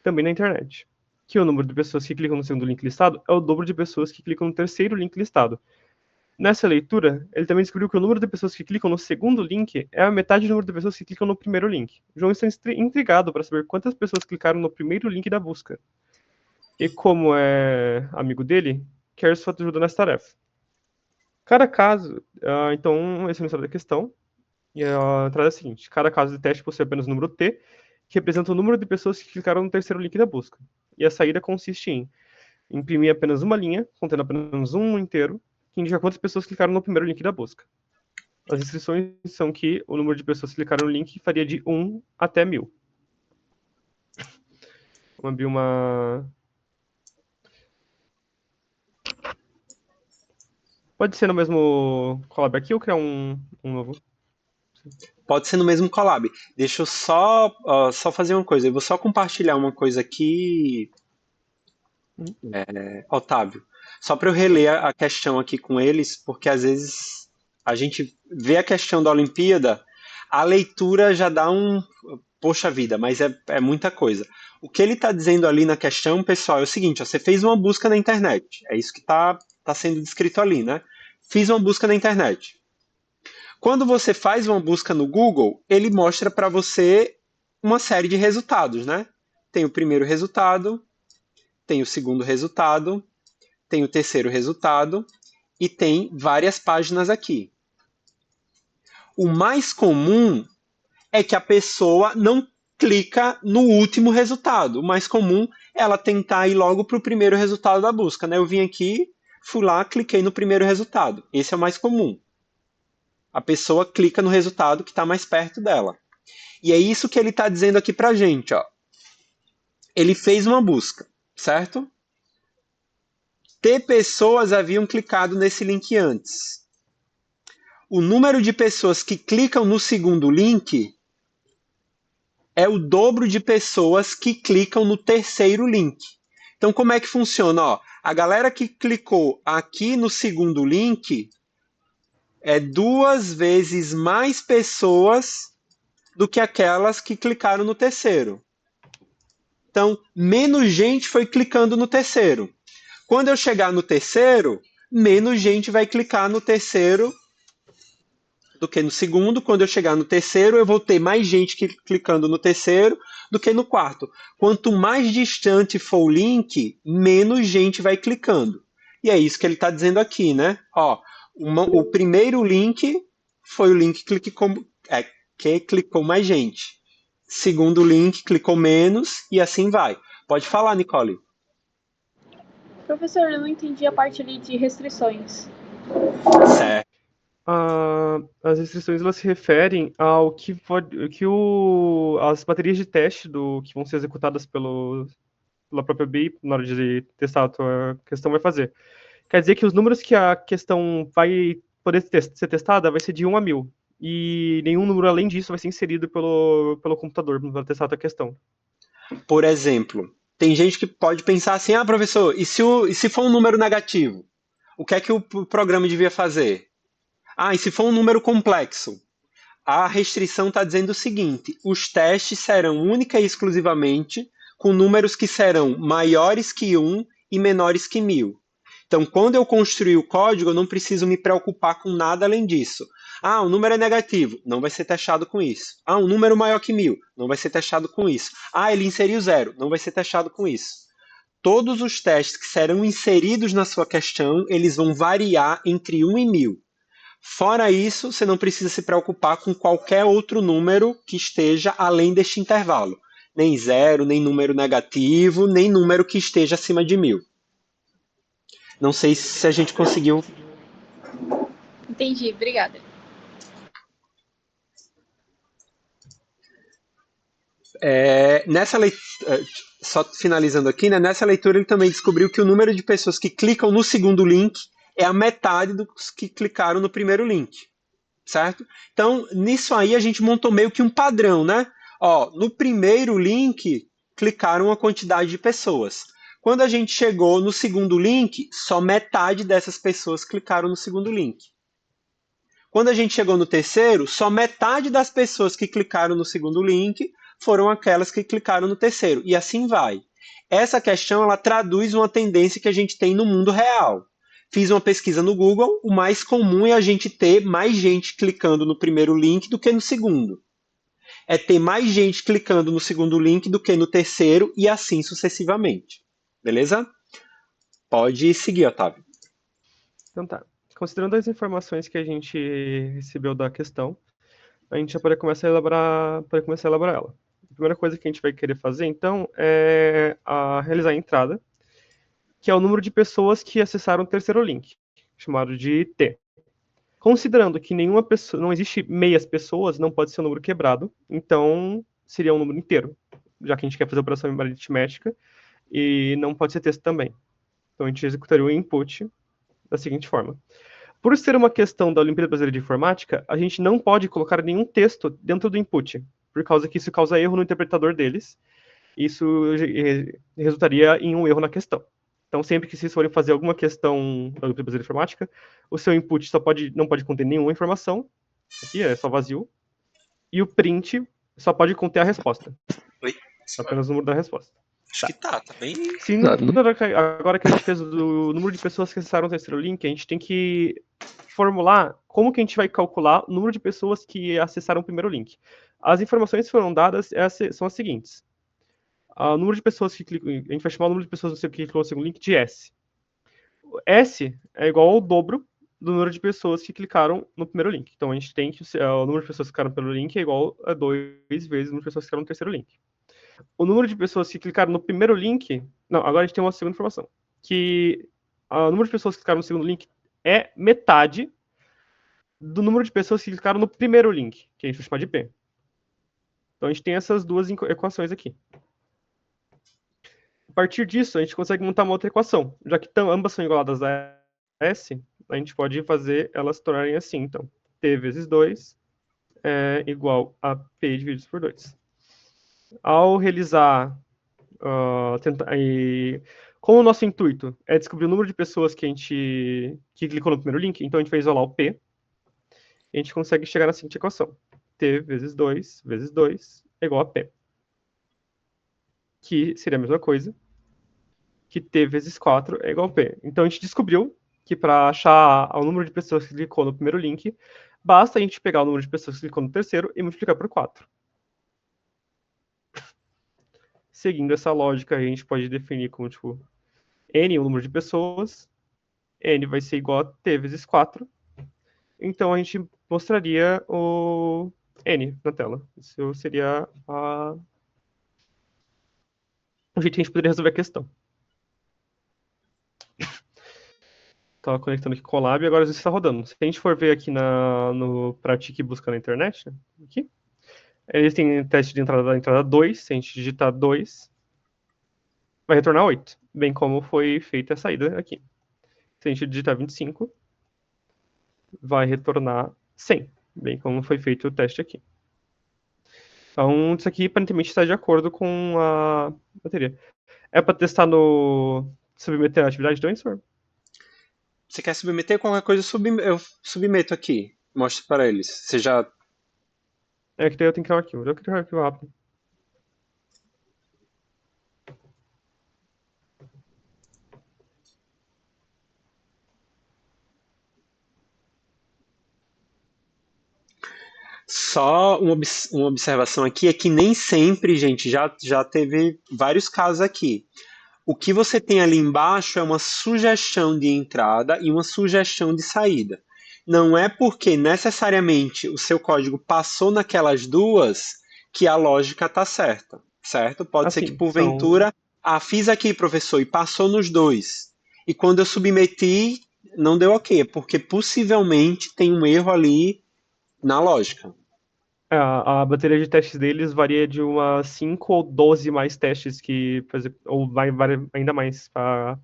Speaker 2: também na internet, que o número de pessoas que clicam no segundo link listado é o dobro de pessoas que clicam no terceiro link listado. Nessa leitura, ele também descobriu que o número de pessoas que clicam no segundo link é a metade do número de pessoas que clicam no primeiro link. João está intrigado para saber quantas pessoas clicaram no primeiro link da busca. E como é amigo dele, quer sua ajuda nessa tarefa. Cada caso, então, esse é o enunciado da questão. E a entrada é a seguinte: cada caso de teste possui apenas o número T, que representa o número de pessoas que clicaram no terceiro link da busca. E a saída consiste em imprimir apenas uma linha, contendo apenas um inteiro, que indica quantas pessoas clicaram no primeiro link da busca. As restrições são que o número de pessoas que clicaram no link varia de 1 até 1000. Vamos abrir uma... Pode ser no mesmo Colab aqui ou criar um novo?
Speaker 1: Pode ser no mesmo Colab. Deixa eu só fazer uma coisa. Eu vou só compartilhar uma coisa aqui, Otávio. Só para eu reler a questão aqui com eles, porque às vezes a gente vê a questão da Olimpíada, a leitura já dá poxa vida, mas é muita coisa. O que ele está dizendo ali na questão, pessoal, é o seguinte: você fez uma busca na internet. É isso que está sendo descrito ali, né? Fiz uma busca na internet. Quando você faz uma busca no Google, ele mostra para você uma série de resultados, né? Tem o primeiro resultado, tem o segundo resultado, tem o terceiro resultado e tem várias páginas aqui. O mais comum é que a pessoa não clica no último resultado. O mais comum é ela tentar ir logo para o primeiro resultado da busca, né? Eu vim aqui, fui lá, cliquei no primeiro resultado. Esse é o mais comum. A pessoa clica no resultado que está mais perto dela. E é isso que ele está dizendo aqui para a gente, ó. Ele fez uma busca, certo? T pessoas haviam clicado nesse link antes. O número de pessoas que clicam no segundo link é o dobro de pessoas que clicam no terceiro link. Então, como é que funciona? Ó, a galera que clicou aqui no segundo link é 2 vezes mais pessoas do que aquelas que clicaram no terceiro. Então, menos gente foi clicando no terceiro. Quando eu chegar no terceiro, menos gente vai clicar no terceiro do que no segundo. Quando eu chegar no terceiro, eu vou ter mais gente clicando no terceiro do que no quarto. Quanto mais distante for o link, menos gente vai clicando. E é isso que ele está dizendo aqui, né? Ó, o primeiro link foi o link que clicou mais gente. Segundo link, clicou menos e assim vai. Pode falar, Nicole.
Speaker 7: Professor, eu não entendi a parte ali de restrições.
Speaker 1: Certo.
Speaker 2: As restrições elas se referem ao que as baterias de teste que vão ser executadas pela própria BI na hora de testar a tua questão vai fazer. Quer dizer que os números que a questão vai poder ser testada vai ser de 1 a 1000. E nenhum número além disso vai ser inserido pelo computador para testar a tua questão.
Speaker 1: Por exemplo, tem gente que pode pensar assim, professor, e se for um número negativo? O que é que o programa devia fazer? E se for um número complexo? A restrição está dizendo o seguinte, os testes serão única e exclusivamente com números que serão maiores que 1 e menores que 1000. Então, quando eu construir o código, eu não preciso me preocupar com nada além disso. O número é negativo, não vai ser testado com isso. Um número maior que 1000, não vai ser testado com isso. Ele inseriu 0, não vai ser testado com isso. Todos os testes que serão inseridos na sua questão, eles vão variar entre 1 e 1000. Fora isso, você não precisa se preocupar com qualquer outro número que esteja além deste intervalo. Nem 0, nem número negativo, nem número que esteja acima de 1000. Não sei se a gente conseguiu.
Speaker 7: Entendi, obrigada.
Speaker 1: Nessa leitura, só finalizando aqui, né, nessa leitura ele também descobriu que o número de pessoas que clicam no segundo link é a metade dos que clicaram no primeiro link, certo? Então, nisso aí a gente montou meio que um padrão, né? No primeiro link, clicaram uma quantidade de pessoas. Quando a gente chegou no segundo link, só metade dessas pessoas clicaram no segundo link. Quando a gente chegou no terceiro, só metade das pessoas que clicaram no segundo link foram aquelas que clicaram no terceiro. E assim vai. Essa questão ela traduz uma tendência que a gente tem no mundo real. Fiz uma pesquisa no Google, o mais comum é a gente ter mais gente clicando no primeiro link do que no segundo. É ter mais gente clicando no segundo link do que no terceiro e assim sucessivamente. Beleza? Pode seguir, Otávio.
Speaker 2: Então tá. Considerando as informações que a gente recebeu da questão, a gente já pode começar a elaborar ela. A primeira coisa que a gente vai querer fazer, então, é realizar a entrada, que é o número de pessoas que acessaram o terceiro link, chamado de T. Considerando que nenhuma pessoa, não existe meias pessoas, não pode ser um número quebrado, então seria um número inteiro, já que a gente quer fazer operação aritmética, e não pode ser texto também. Então a gente executaria o input da seguinte forma. Por ser uma questão da Olimpíada Brasileira de Informática, a gente não pode colocar nenhum texto dentro do input, por causa que isso causa erro no interpretador deles. Isso resultaria em um erro na questão. Então, sempre que vocês forem fazer alguma questão da Olimpíada Brasileira de Informática, o seu input não pode conter nenhuma informação, aqui é só vazio, e o print só pode conter a resposta.
Speaker 1: Oi?
Speaker 2: Apenas o número da resposta.
Speaker 1: Acho que tá bem.
Speaker 2: Sim, agora que a gente fez o número de pessoas que acessaram o terceiro link, a gente tem que formular como que a gente vai calcular o número de pessoas que acessaram o primeiro link. As informações que foram dadas são as seguintes. O número de pessoas que clicam, a gente vai chamar o número de pessoas que clicou no segundo link de S. S é igual ao dobro do número de pessoas que clicaram no primeiro link. Então a gente tem que o número de pessoas que clicaram pelo link é igual a 2 vezes o número de pessoas que clicaram no terceiro link. O número de pessoas que clicaram no primeiro link... Não, agora a gente tem uma segunda informação. Que o número de pessoas que clicaram no segundo link é metade do número de pessoas que clicaram no primeiro link, que a gente vai chamar de P. Então a gente tem essas duas equações aqui. A partir disso, a gente consegue montar uma outra equação. Já que ambas são igualadas a S, a gente pode fazer elas se tornarem assim. Então, T vezes 2 é igual a P dividido por 2. Ao realizar... como o nosso intuito é descobrir o número de pessoas que clicou no primeiro link, então a gente vai isolar o P, e a gente consegue chegar na seguinte equação. T vezes 2 vezes 2 é igual a P. Que seria a mesma coisa que T vezes 4 é igual a P. Então a gente descobriu que para achar o número de pessoas que clicou no primeiro link, basta a gente pegar o número de pessoas que clicou no terceiro e multiplicar por 4. Seguindo essa lógica, a gente pode definir como, tipo, N, o número de pessoas, N vai ser igual a T vezes 4. Então, a gente mostraria o N na tela. Isso seria o jeito que a gente poderia resolver a questão. Estava conectando aqui com o Colab e agora isso está rodando. Se a gente for ver aqui no Pratique Busca na internet, aqui, eles têm teste de entrada da entrada 2. Se a gente digitar 2, vai retornar 8. Bem como foi feita a saída aqui. Se a gente digitar 25, vai retornar 100. Bem como foi feito o teste aqui. Então, isso aqui aparentemente está de acordo com a bateria. É para testar no submeter a atividade do Ensor?
Speaker 1: Você quer submeter qualquer coisa, eu submeto aqui. Mostro para eles. Você já...
Speaker 2: É que daí eu tenho que criar um arquivo. Eu quero criar um arquivo rápido.
Speaker 1: Só uma observação aqui é que nem sempre, gente, já teve vários casos aqui. O que você tem ali embaixo é uma sugestão de entrada e uma sugestão de saída. Não é porque necessariamente o seu código passou naquelas duas que a lógica está certa, certo? Pode ser que porventura, fiz aqui, professor, e passou nos dois. E quando eu submeti, não deu ok, é porque possivelmente tem um erro ali na lógica.
Speaker 2: A bateria de testes deles varia de umas 5 ou 12 mais testes que, por exemplo, ou vai ainda mais para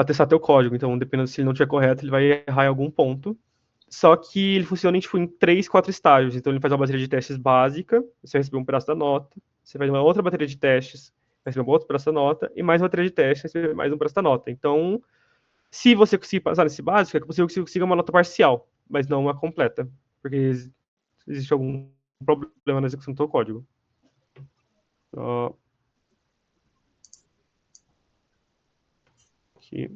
Speaker 2: testar teu código. Então, dependendo se ele não estiver correto, ele vai errar em algum ponto. Só que ele funciona em 3, 4 estágios. Então, ele faz uma bateria de testes básica, você vai receber um pedaço da nota, você faz uma outra bateria de testes, vai receber um outro pedaço da nota, e mais uma bateria de testes, vai receber mais um pedaço da nota. Então, se você conseguir passar nesse básico, é possível que você consiga uma nota parcial, mas não uma completa, porque existe algum problema na execução do seu código. Aqui.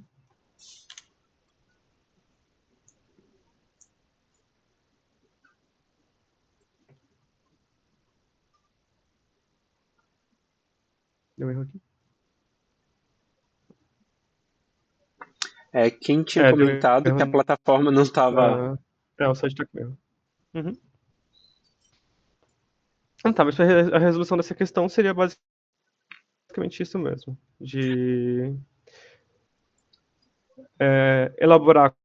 Speaker 2: Deu erro aqui?
Speaker 1: Quem tinha comentado que a plataforma não estava...
Speaker 2: o site está aqui mesmo. Uhum. Tá, mas a resolução dessa questão seria basicamente isso mesmo. De elaborar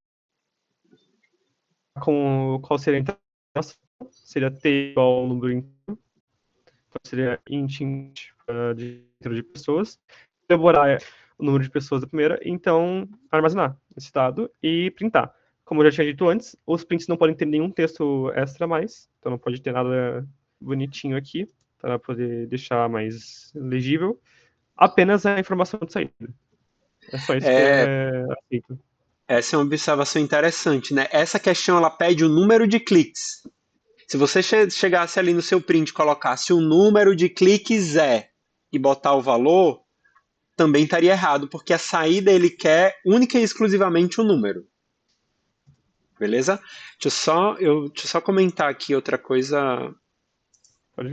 Speaker 2: qual seria a interação. Seria T igual ao número inteiro. Seria int de pessoas. Elaborar o número de pessoas da primeira, e então armazenar esse dado e printar. Como eu já tinha dito antes, os prints não podem ter nenhum texto extra mais, então não pode ter nada bonitinho aqui, para poder deixar mais legível. Apenas a informação de saída. É só isso que é aceito.
Speaker 1: Essa é uma observação interessante, né? Essa questão, ela pede o número de cliques. Se você chegasse ali no seu print e colocasse o número de cliques e botar o valor, também estaria errado, porque a saída ele quer única e exclusivamente o número. Beleza? Deixa eu só comentar aqui outra coisa,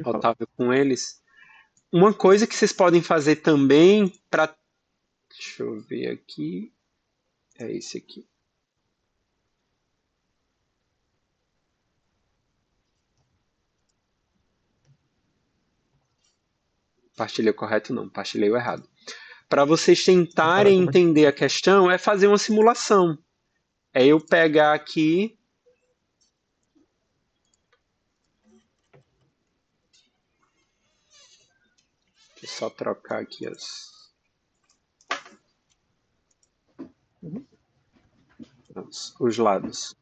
Speaker 1: Otávio, com eles. Uma coisa que vocês podem fazer também para... Deixa eu ver aqui. É esse aqui. Partilhei o correto? Não, partilhei o errado. Para vocês tentarem entender a questão, é fazer uma simulação. É eu pegar aqui. Deixa eu só trocar aqui os lados.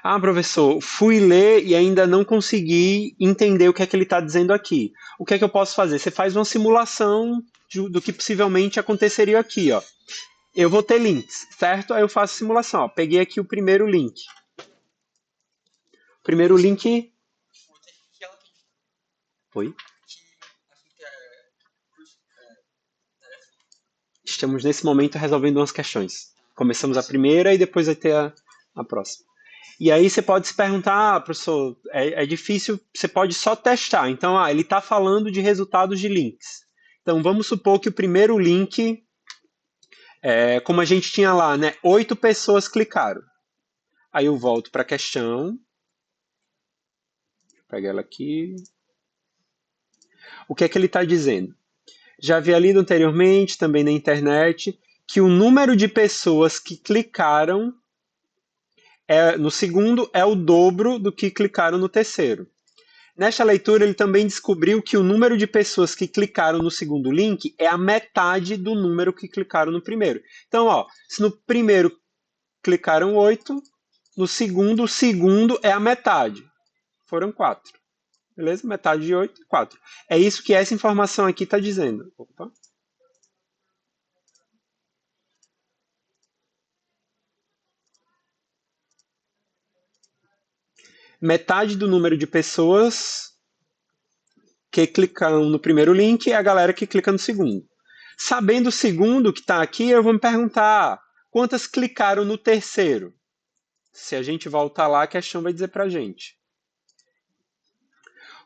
Speaker 1: Ah, professor, fui ler e ainda não consegui entender o que é que ele está dizendo aqui. O que é que eu posso fazer? Você faz uma simulação do que possivelmente aconteceria aqui, ó. Eu vou ter links, certo? Aí eu faço a simulação, ó. Peguei aqui o primeiro link. Primeiro link. Oi? Estamos nesse momento resolvendo umas questões. Começamos a primeira e depois vai ter a próxima. E aí você pode se perguntar, professor, é difícil, você pode só testar. Então, ele está falando de resultados de links. Então, vamos supor que o primeiro link, como a gente tinha lá, né, 8 pessoas clicaram. Aí eu volto para a questão. Vou pegar ela aqui. O que é que ele está dizendo? Já havia lido anteriormente, também na internet, que o número de pessoas que clicaram no segundo é o dobro do que clicaram no terceiro. Nesta leitura, ele também descobriu que o número de pessoas que clicaram no segundo link é a metade do número que clicaram no primeiro. Então, se no primeiro clicaram 8, no segundo, o segundo é a metade. Foram 4. Beleza? Metade de 8, 4. É isso que essa informação aqui está dizendo. Opa. Metade do número de pessoas que clicam no primeiro link é a galera que clica no segundo. Sabendo o segundo que está aqui, eu vou me perguntar quantas clicaram no terceiro. Se a gente voltar lá, a questão vai dizer para a gente.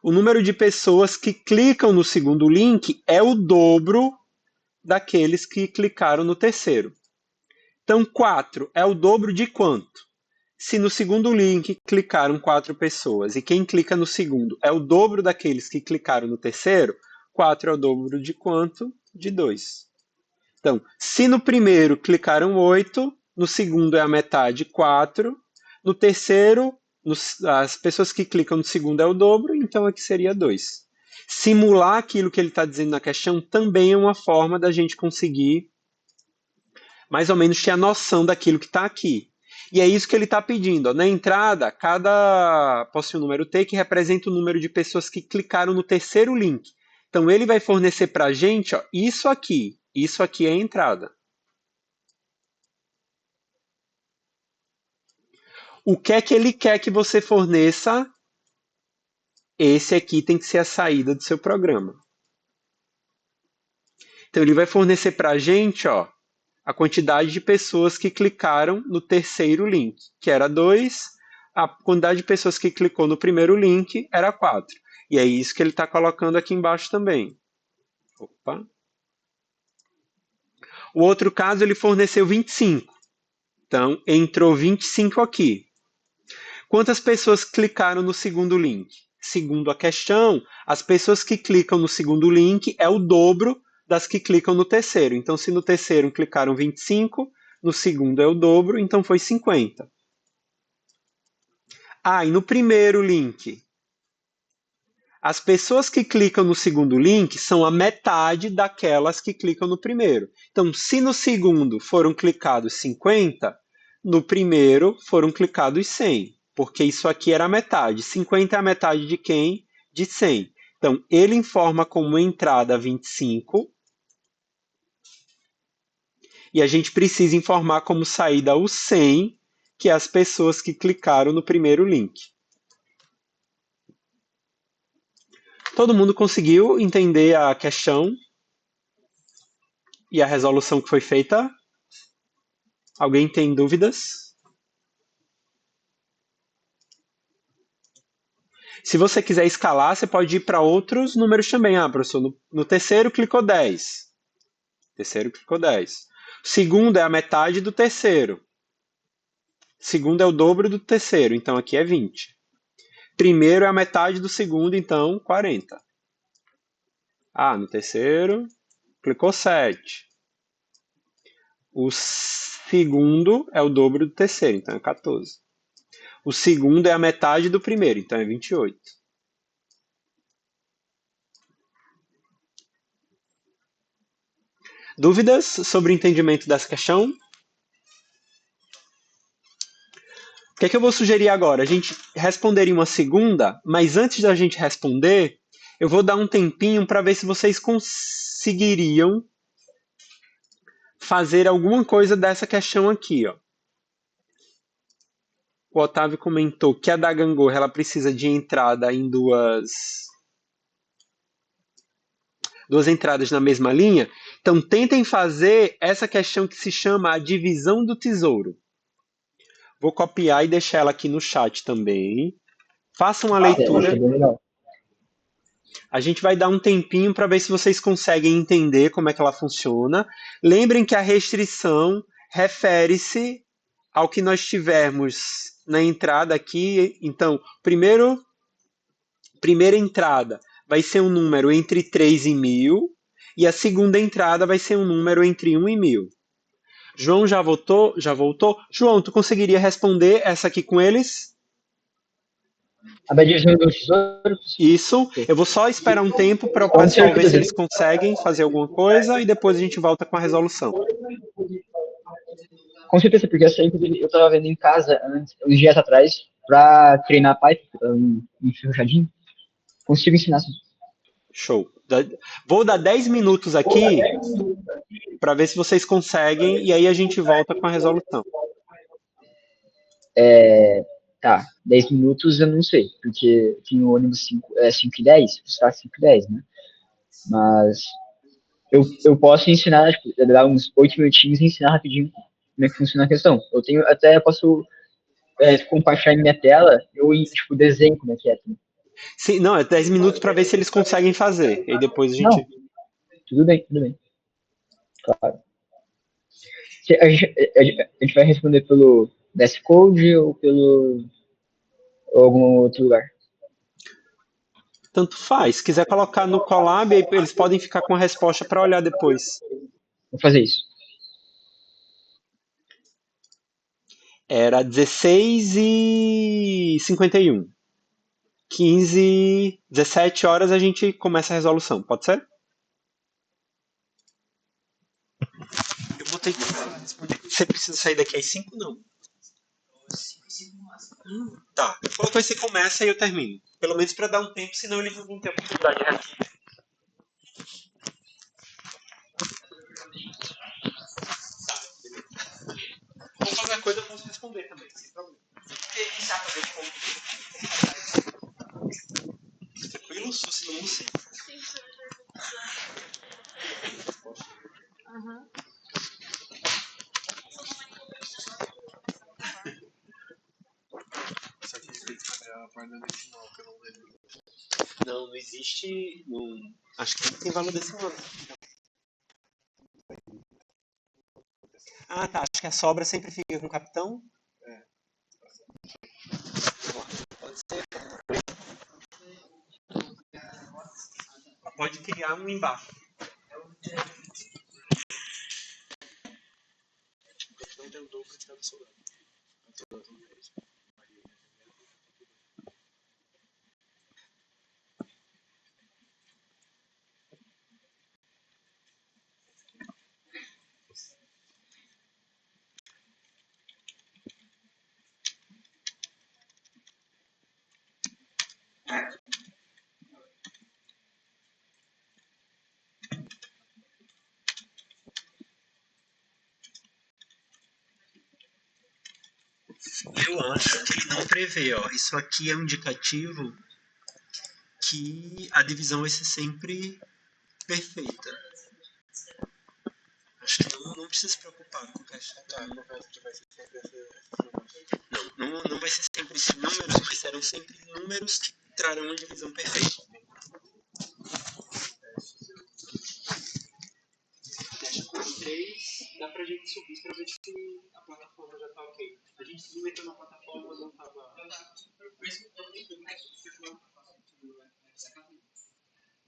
Speaker 1: O número de pessoas que clicam no segundo link é o dobro daqueles que clicaram no terceiro. Então, 4 é o dobro de quanto? Se no segundo link clicaram 4 pessoas e quem clica no segundo é o dobro daqueles que clicaram no terceiro, 4 é o dobro de quanto? De 2. Então, se no primeiro clicaram 8, no segundo é a metade, 4. No terceiro, as pessoas que clicam no segundo é o dobro, então aqui seria 2. Simular aquilo que ele está dizendo na questão também é uma forma da gente conseguir mais ou menos ter a noção daquilo que está aqui. E é isso que ele está pedindo. Na entrada, cada possui um número T que representa o número de pessoas que clicaram no terceiro link. Então, ele vai fornecer para a gente isso aqui. Isso aqui é a entrada. O que é que ele quer que você forneça? Esse aqui tem que ser a saída do seu programa. Então, ele vai fornecer para a gente a quantidade de pessoas que clicaram no terceiro link, que era 2, a quantidade de pessoas que clicou no primeiro link era 4. E é isso que ele está colocando aqui embaixo também. Opa. O outro caso, ele forneceu 25. Então, entrou 25 aqui. Quantas pessoas clicaram no segundo link? Segundo a questão, as pessoas que clicam no segundo link é o dobro das que clicam no terceiro. Então, se no terceiro clicaram 25, no segundo é o dobro, então foi 50. E no primeiro link, as pessoas que clicam no segundo link são a metade daquelas que clicam no primeiro. Então, se no segundo foram clicados 50, no primeiro foram clicados 100, porque isso aqui era a metade. 50 é a metade de quem? De 100. Então, ele informa como entrada 25, e a gente precisa informar como saída o 100, que é as pessoas que clicaram no primeiro link. Todo mundo conseguiu entender a questão e a resolução que foi feita? Alguém tem dúvidas? Se você quiser escalar, você pode ir para outros números também. Professor, no terceiro clicou 10. Terceiro clicou 10. Segundo é a metade do terceiro. Segundo é o dobro do terceiro, então aqui é 20. Primeiro é a metade do segundo, então 40. Ah, no terceiro, clicou 7. O segundo é o dobro do terceiro, então é 14. O segundo é a metade do primeiro, então é 28. Dúvidas sobre o entendimento dessa questão? O que é que eu vou sugerir agora? A gente responderia uma segunda, mas antes da gente responder, eu vou dar um tempinho para ver se vocês conseguiriam fazer alguma coisa dessa questão aqui, ó. O Otávio comentou que a da gangorra ela precisa de entrada em duas entradas na mesma linha. Então tentem fazer essa questão que se chama a divisão do tesouro. Vou copiar e deixar ela aqui no chat também. Façam a
Speaker 3: Eu acho
Speaker 1: leitura.
Speaker 3: bem legal.
Speaker 1: A gente vai dar um tempinho para ver se vocês conseguem entender como é que ela funciona. Lembrem que a restrição refere-se ao que nós tivermos na entrada aqui. Então, primeira entrada vai ser um número entre 3 e 1000, e a segunda entrada vai ser um número entre 1 e 1000. João já votou? Já voltou? João, tu conseguiria responder essa aqui com eles?
Speaker 3: A da divisão dos tesouros?
Speaker 1: Isso. Eu vou só esperar um tempo para o
Speaker 3: Com
Speaker 1: pessoal ver se
Speaker 3: certeza.
Speaker 1: eles conseguem fazer alguma coisa e depois a gente volta com a resolução.
Speaker 3: Com certeza, porque essa inclusive eu tava vendo em casa uns dias atrás pra treinar Python, que eu tava enferrujadinho. Consigo ensinar assim.
Speaker 1: Show. Vou dar 10 minutos aqui para ver se vocês conseguem e aí a gente volta com a resolução.
Speaker 3: Tá, 10 minutos eu não sei, porque tem o ônibus 5h10, está 5h10, né? Mas eu posso ensinar, tipo, dar uns 8 minutinhos e ensinar rapidinho como é que funciona a questão. Posso compartilhar minha tela, tipo, desenho como é que é.
Speaker 1: Sim, não, é 10 minutos para ver se eles conseguem fazer. E depois a
Speaker 3: Não,
Speaker 1: gente.
Speaker 3: tudo bem, claro. A gente vai responder pelo VS Code ou algum outro lugar.
Speaker 1: Tanto faz. Se quiser colocar no Colab, aí eles podem ficar com a resposta para olhar depois.
Speaker 3: Vou fazer isso.
Speaker 1: Era 16h51. 17 horas a gente começa a resolução. Pode ser? Eu vou ter que responder. Você precisa sair daqui às 5? Não. Tá. Qual vai ser começa e eu termino? Pelo menos para dar um tempo, senão eles não vão ter oportunidade de responder. Ou qualquer coisa eu posso responder também, sem problema. Quem sabe fazer tranquilo? Se você não sei. Só que tem que saber a parte decimal, que eu não lembro. Não existe. Acho que não tem valor decimal. Ah, tá. Acho que a sobra sempre fica com o capitão. Pode ser. Pode criar um embaixo. Não tem o dobro de cada soldado. Eu acho que ele não prevê, ó. Isso aqui é um indicativo que a divisão vai ser sempre perfeita. Acho que não precisa se preocupar com o resto. Não vai ser sempre não vai ser sempre esses números, mas serão sempre números que trarão uma divisão perfeita. Teste com 3, dá pra gente subir pra ver se a plataforma já tá ok. A gente se meteu na plataforma, não tava.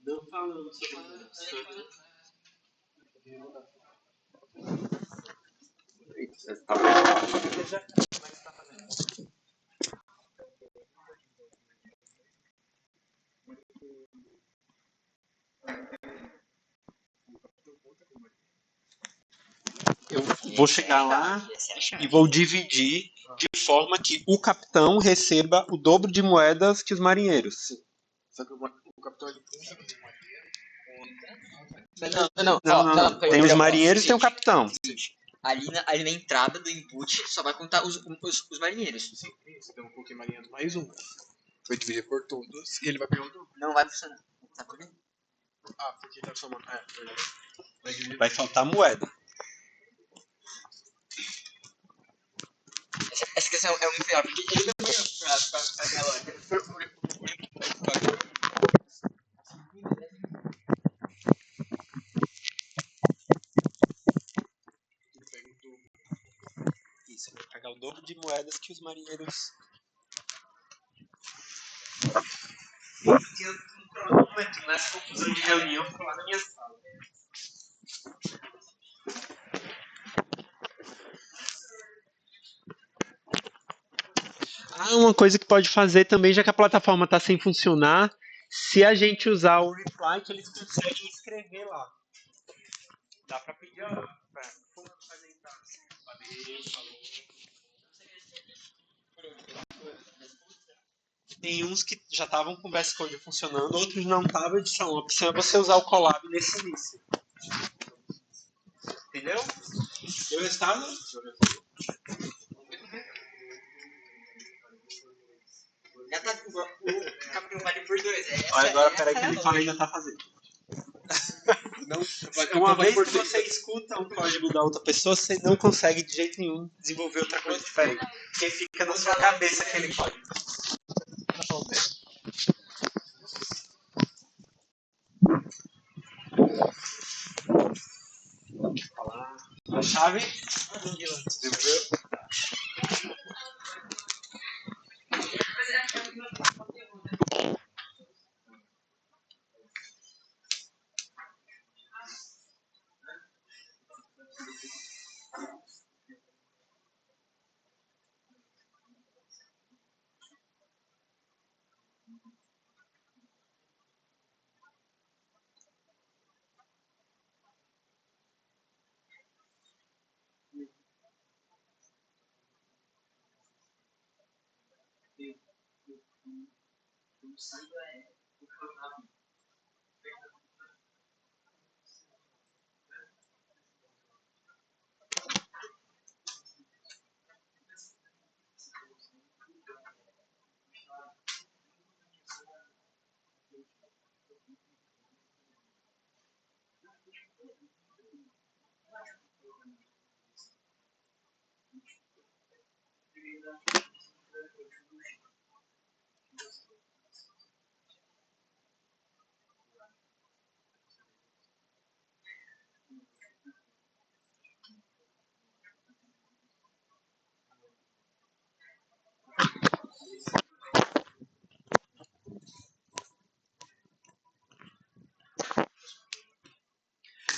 Speaker 1: Não tava falando sobre isso. Tá bom. Eu vou chegar lá e vou dividir de forma que o capitão receba o dobro de moedas que os marinheiros.
Speaker 8: Só que o capitão ele puxa do
Speaker 3: Não,
Speaker 1: Não. Tem os marinheiros e tem o capitão.
Speaker 9: Ali na entrada do input só vai contar os marinheiros.
Speaker 8: Sim, então eu coloquei marinheiro mais um. Vai dividir por todos e ele vai pegar o dobro.
Speaker 9: Não vai funcionar. Sabe por quê?
Speaker 8: Ah, porque tá somando. Verdade.
Speaker 1: Vai faltar moeda.
Speaker 9: Essa questão é muito melhor, porque ele não foi pra minha loja.
Speaker 1: Isso, vai pagar o dobro de moedas que os marinheiros. Um momento, nessa confusão de reunião, eu vou lá na minha sala. Uma coisa que pode fazer também, já que a plataforma está sem funcionar, se a gente usar o reply, que eles conseguem escrever lá. Dá para pedir, como fazer isso? Tem uns que já estavam com o VS Code funcionando, outros não estavam. A opção é você usar o Colab nesse início. Entendeu? Deu resultado?
Speaker 9: Já tá o capitão vale por 2.
Speaker 1: Agora, peraí que ele ainda tá fazendo. Uma vez que você escuta o código da outra pessoa, você não consegue de jeito nenhum desenvolver outra coisa diferente. Porque fica na sua cabeça aquele código. A chave? Desenvolveu?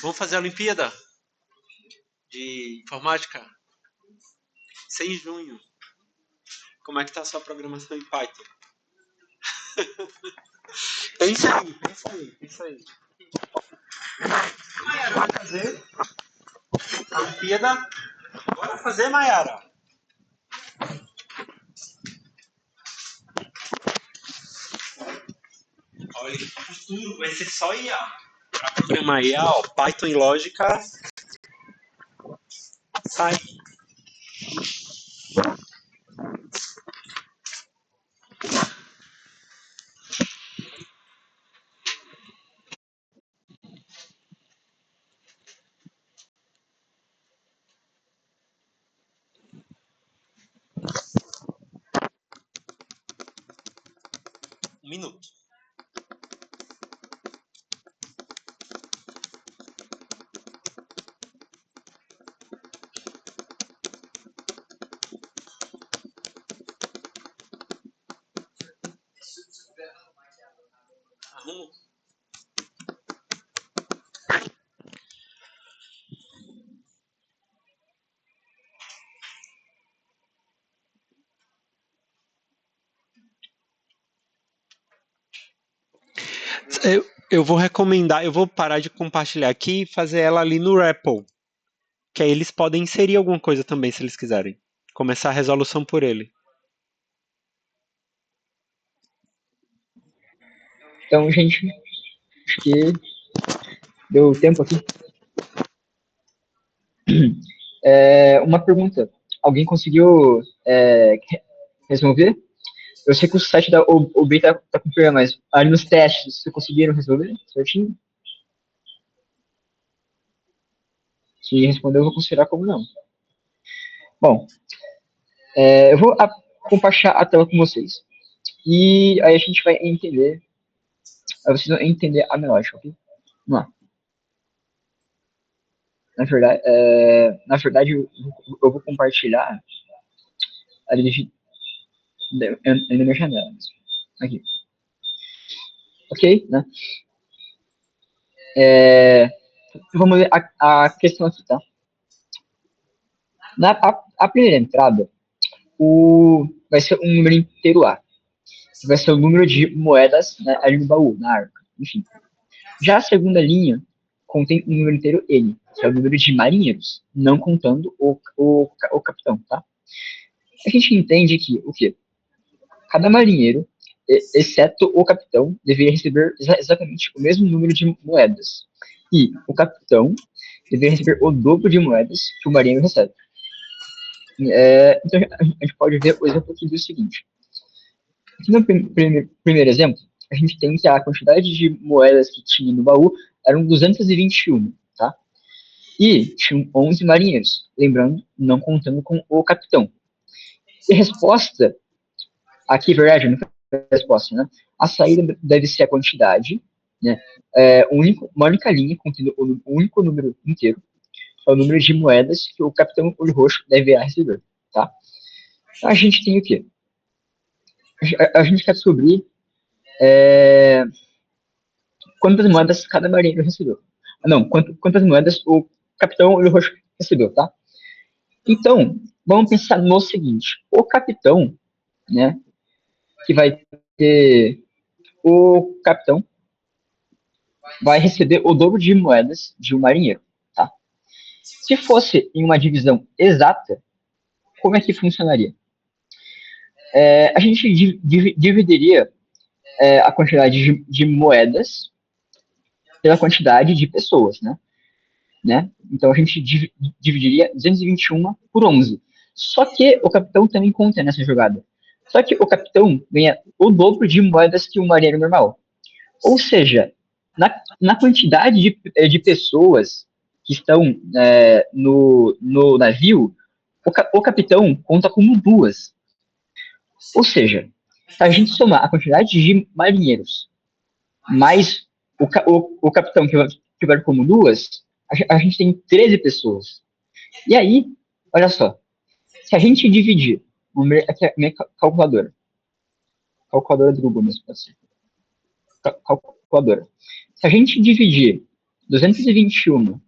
Speaker 1: Vamos fazer a Olimpíada de Informática? 6 de junho. Como é que tá a sua programação em Python? Pensa aí. Mayara vai fazer a Olimpíada. Bora fazer, Mayara. Olha, o futuro vai ser só IA. Para programar IA, Python e lógica, sai. Um minuto. Arrumo. Eu vou recomendar, eu vou parar de compartilhar aqui e fazer ela ali no REPL, que aí eles podem inserir alguma coisa também, se eles quiserem. Começar a resolução por ele.
Speaker 3: Então, gente, acho que deu tempo aqui. Uma pergunta. Alguém conseguiu resolver? Eu sei que o site da OB tá com problema, mas ali nos testes, vocês conseguiram resolver certinho? Se respondeu, eu vou considerar como não. Bom, eu vou compartilhar a tela com vocês. E aí a gente vai entender, vocês vão entender a minha lógica, ok? Vamos lá. Na verdade eu vou compartilhar ali na minha janela. Aqui. Ok, né? Vamos ver a questão aqui, tá? A primeira entrada, vai ser um número inteiro A. Vai ser o número de moedas, né, ali no baú, na arca. Enfim. Já a segunda linha contém um número inteiro N, que é o número de marinheiros, não contando o capitão, tá? A gente entende que o quê? Cada marinheiro, exceto o capitão, deveria receber exatamente o mesmo número de moedas. E o capitão deveria receber o dobro de moedas que o marinheiro recebe. Então a gente pode ver o exemplo aqui do seguinte. Aqui no primeiro exemplo, a gente tem que a quantidade de moedas que tinha no baú eram 221, tá? E tinham 11 marinheiros, lembrando, não contando com o capitão. E a resposta, aqui, verdade, não foi a resposta, né? A saída deve ser a quantidade, né? Uma única linha contendo o único número inteiro, é o número de moedas que o capitão Olho Roxo deverá receber, tá? Então, a gente tem o quê? A gente quer descobrir quantas moedas cada marinheiro recebeu. Não, quantas moedas o capitão Olho Roxo recebeu, tá? Então, vamos pensar no seguinte. O capitão, né, que vai ter... O capitão vai receber o dobro de moedas de um marinheiro, tá? Se fosse em uma divisão exata, como é que funcionaria? A gente dividiria a quantidade de moedas pela quantidade de pessoas, né? Então a gente dividiria 221 por 11. Só que o capitão também conta nessa jogada. Só que o capitão ganha o dobro de moedas que um marinheiro normal. Ou seja, na quantidade de pessoas que estão no navio, o capitão conta como duas. Ou seja, se a gente somar a quantidade de marinheiros mais o capitão que vai como duas, a gente tem 13 pessoas. E aí, olha só, se a gente dividir, aqui é a minha calculadora do Google mesmo, pode ser. Calculadora. Se a gente dividir 221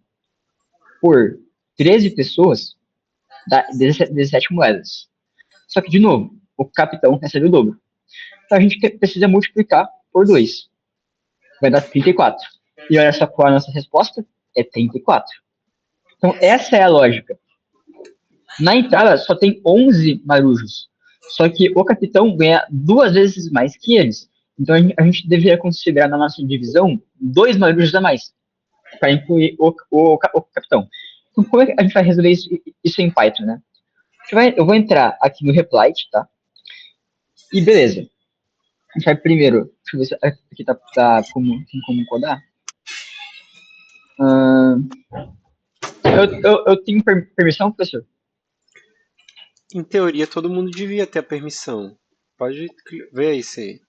Speaker 3: por 13 pessoas, dá 17 moedas. Só que, de novo, o capitão recebe o dobro. Então a gente precisa multiplicar por 2. Vai dar 34. E olha só qual é a nossa resposta? É 34. Então essa é a lógica. Na entrada só tem 11 marujos. Só que o capitão ganha 2 vezes mais que eles. Então a gente deveria considerar na nossa divisão 2 marujos a mais, para incluir o capitão. Então como é que a gente vai resolver isso em Python, né? Eu vou entrar aqui no Replit, tá? E beleza. A gente vai primeiro, deixa eu ver se aqui tá como codar. Eu tenho permissão, professor?
Speaker 1: Em teoria, todo mundo devia ter a permissão. Pode ver aí se.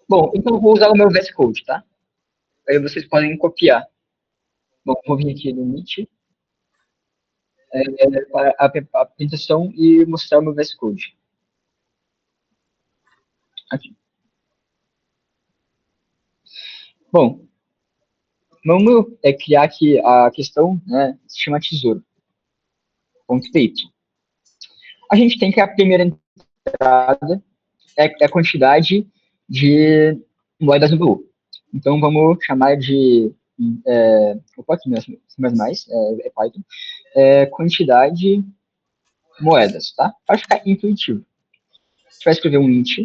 Speaker 3: Bom, então eu vou usar o meu VS Code, tá? Aí vocês podem copiar. Bom, vou vir aqui no Meet para a apresentação e mostrar o meu VS Code. Aqui. Bom, vamos criar aqui a questão, né, se chama tesouro. .py. A gente tem que a primeira entrada é a quantidade de moedas no baú. Então vamos chamar de opa, aqui mesmo, é Python, quantidade moedas, tá? Para ficar intuitivo. A gente vai escrever um int,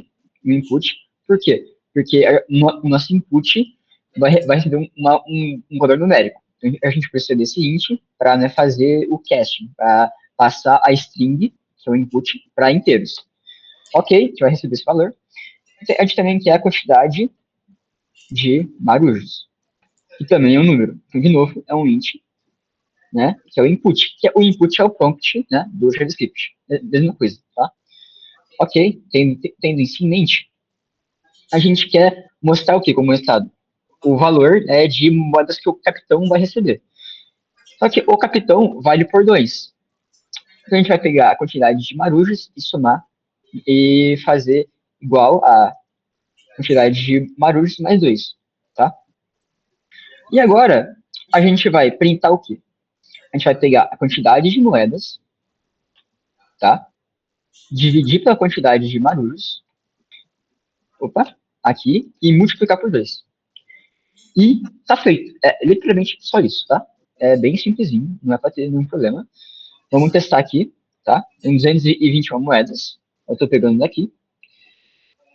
Speaker 3: um input. Por quê? Porque o nosso input vai receber um valor numérico. Então, a gente precisa desse int para fazer o casting, para passar a string, que é o input, para inteiros. Ok, a gente vai receber esse valor. A gente também quer a quantidade de marujos, que também é um número. Então, de novo, é um int, né, que é o input. O input é o prompt, né, do JavaScript. É a mesma coisa, tá? Ok, tendo isso em mente, a gente quer mostrar o que como resultado? O valor de moedas que o capitão vai receber. Só que o capitão vale por 2. Então a gente vai pegar a quantidade de marujos e somar e fazer igual a quantidade de marujos mais 2, tá? E agora a gente vai printar o quê? A gente vai pegar a quantidade de moedas, tá? Dividir pela quantidade de marujos, opa, aqui, e multiplicar por 2. E tá feito. É literalmente só isso, tá? É bem simplesinho, não é para ter nenhum problema. Vamos testar aqui, tá? Tem 221 moedas. Eu tô pegando daqui.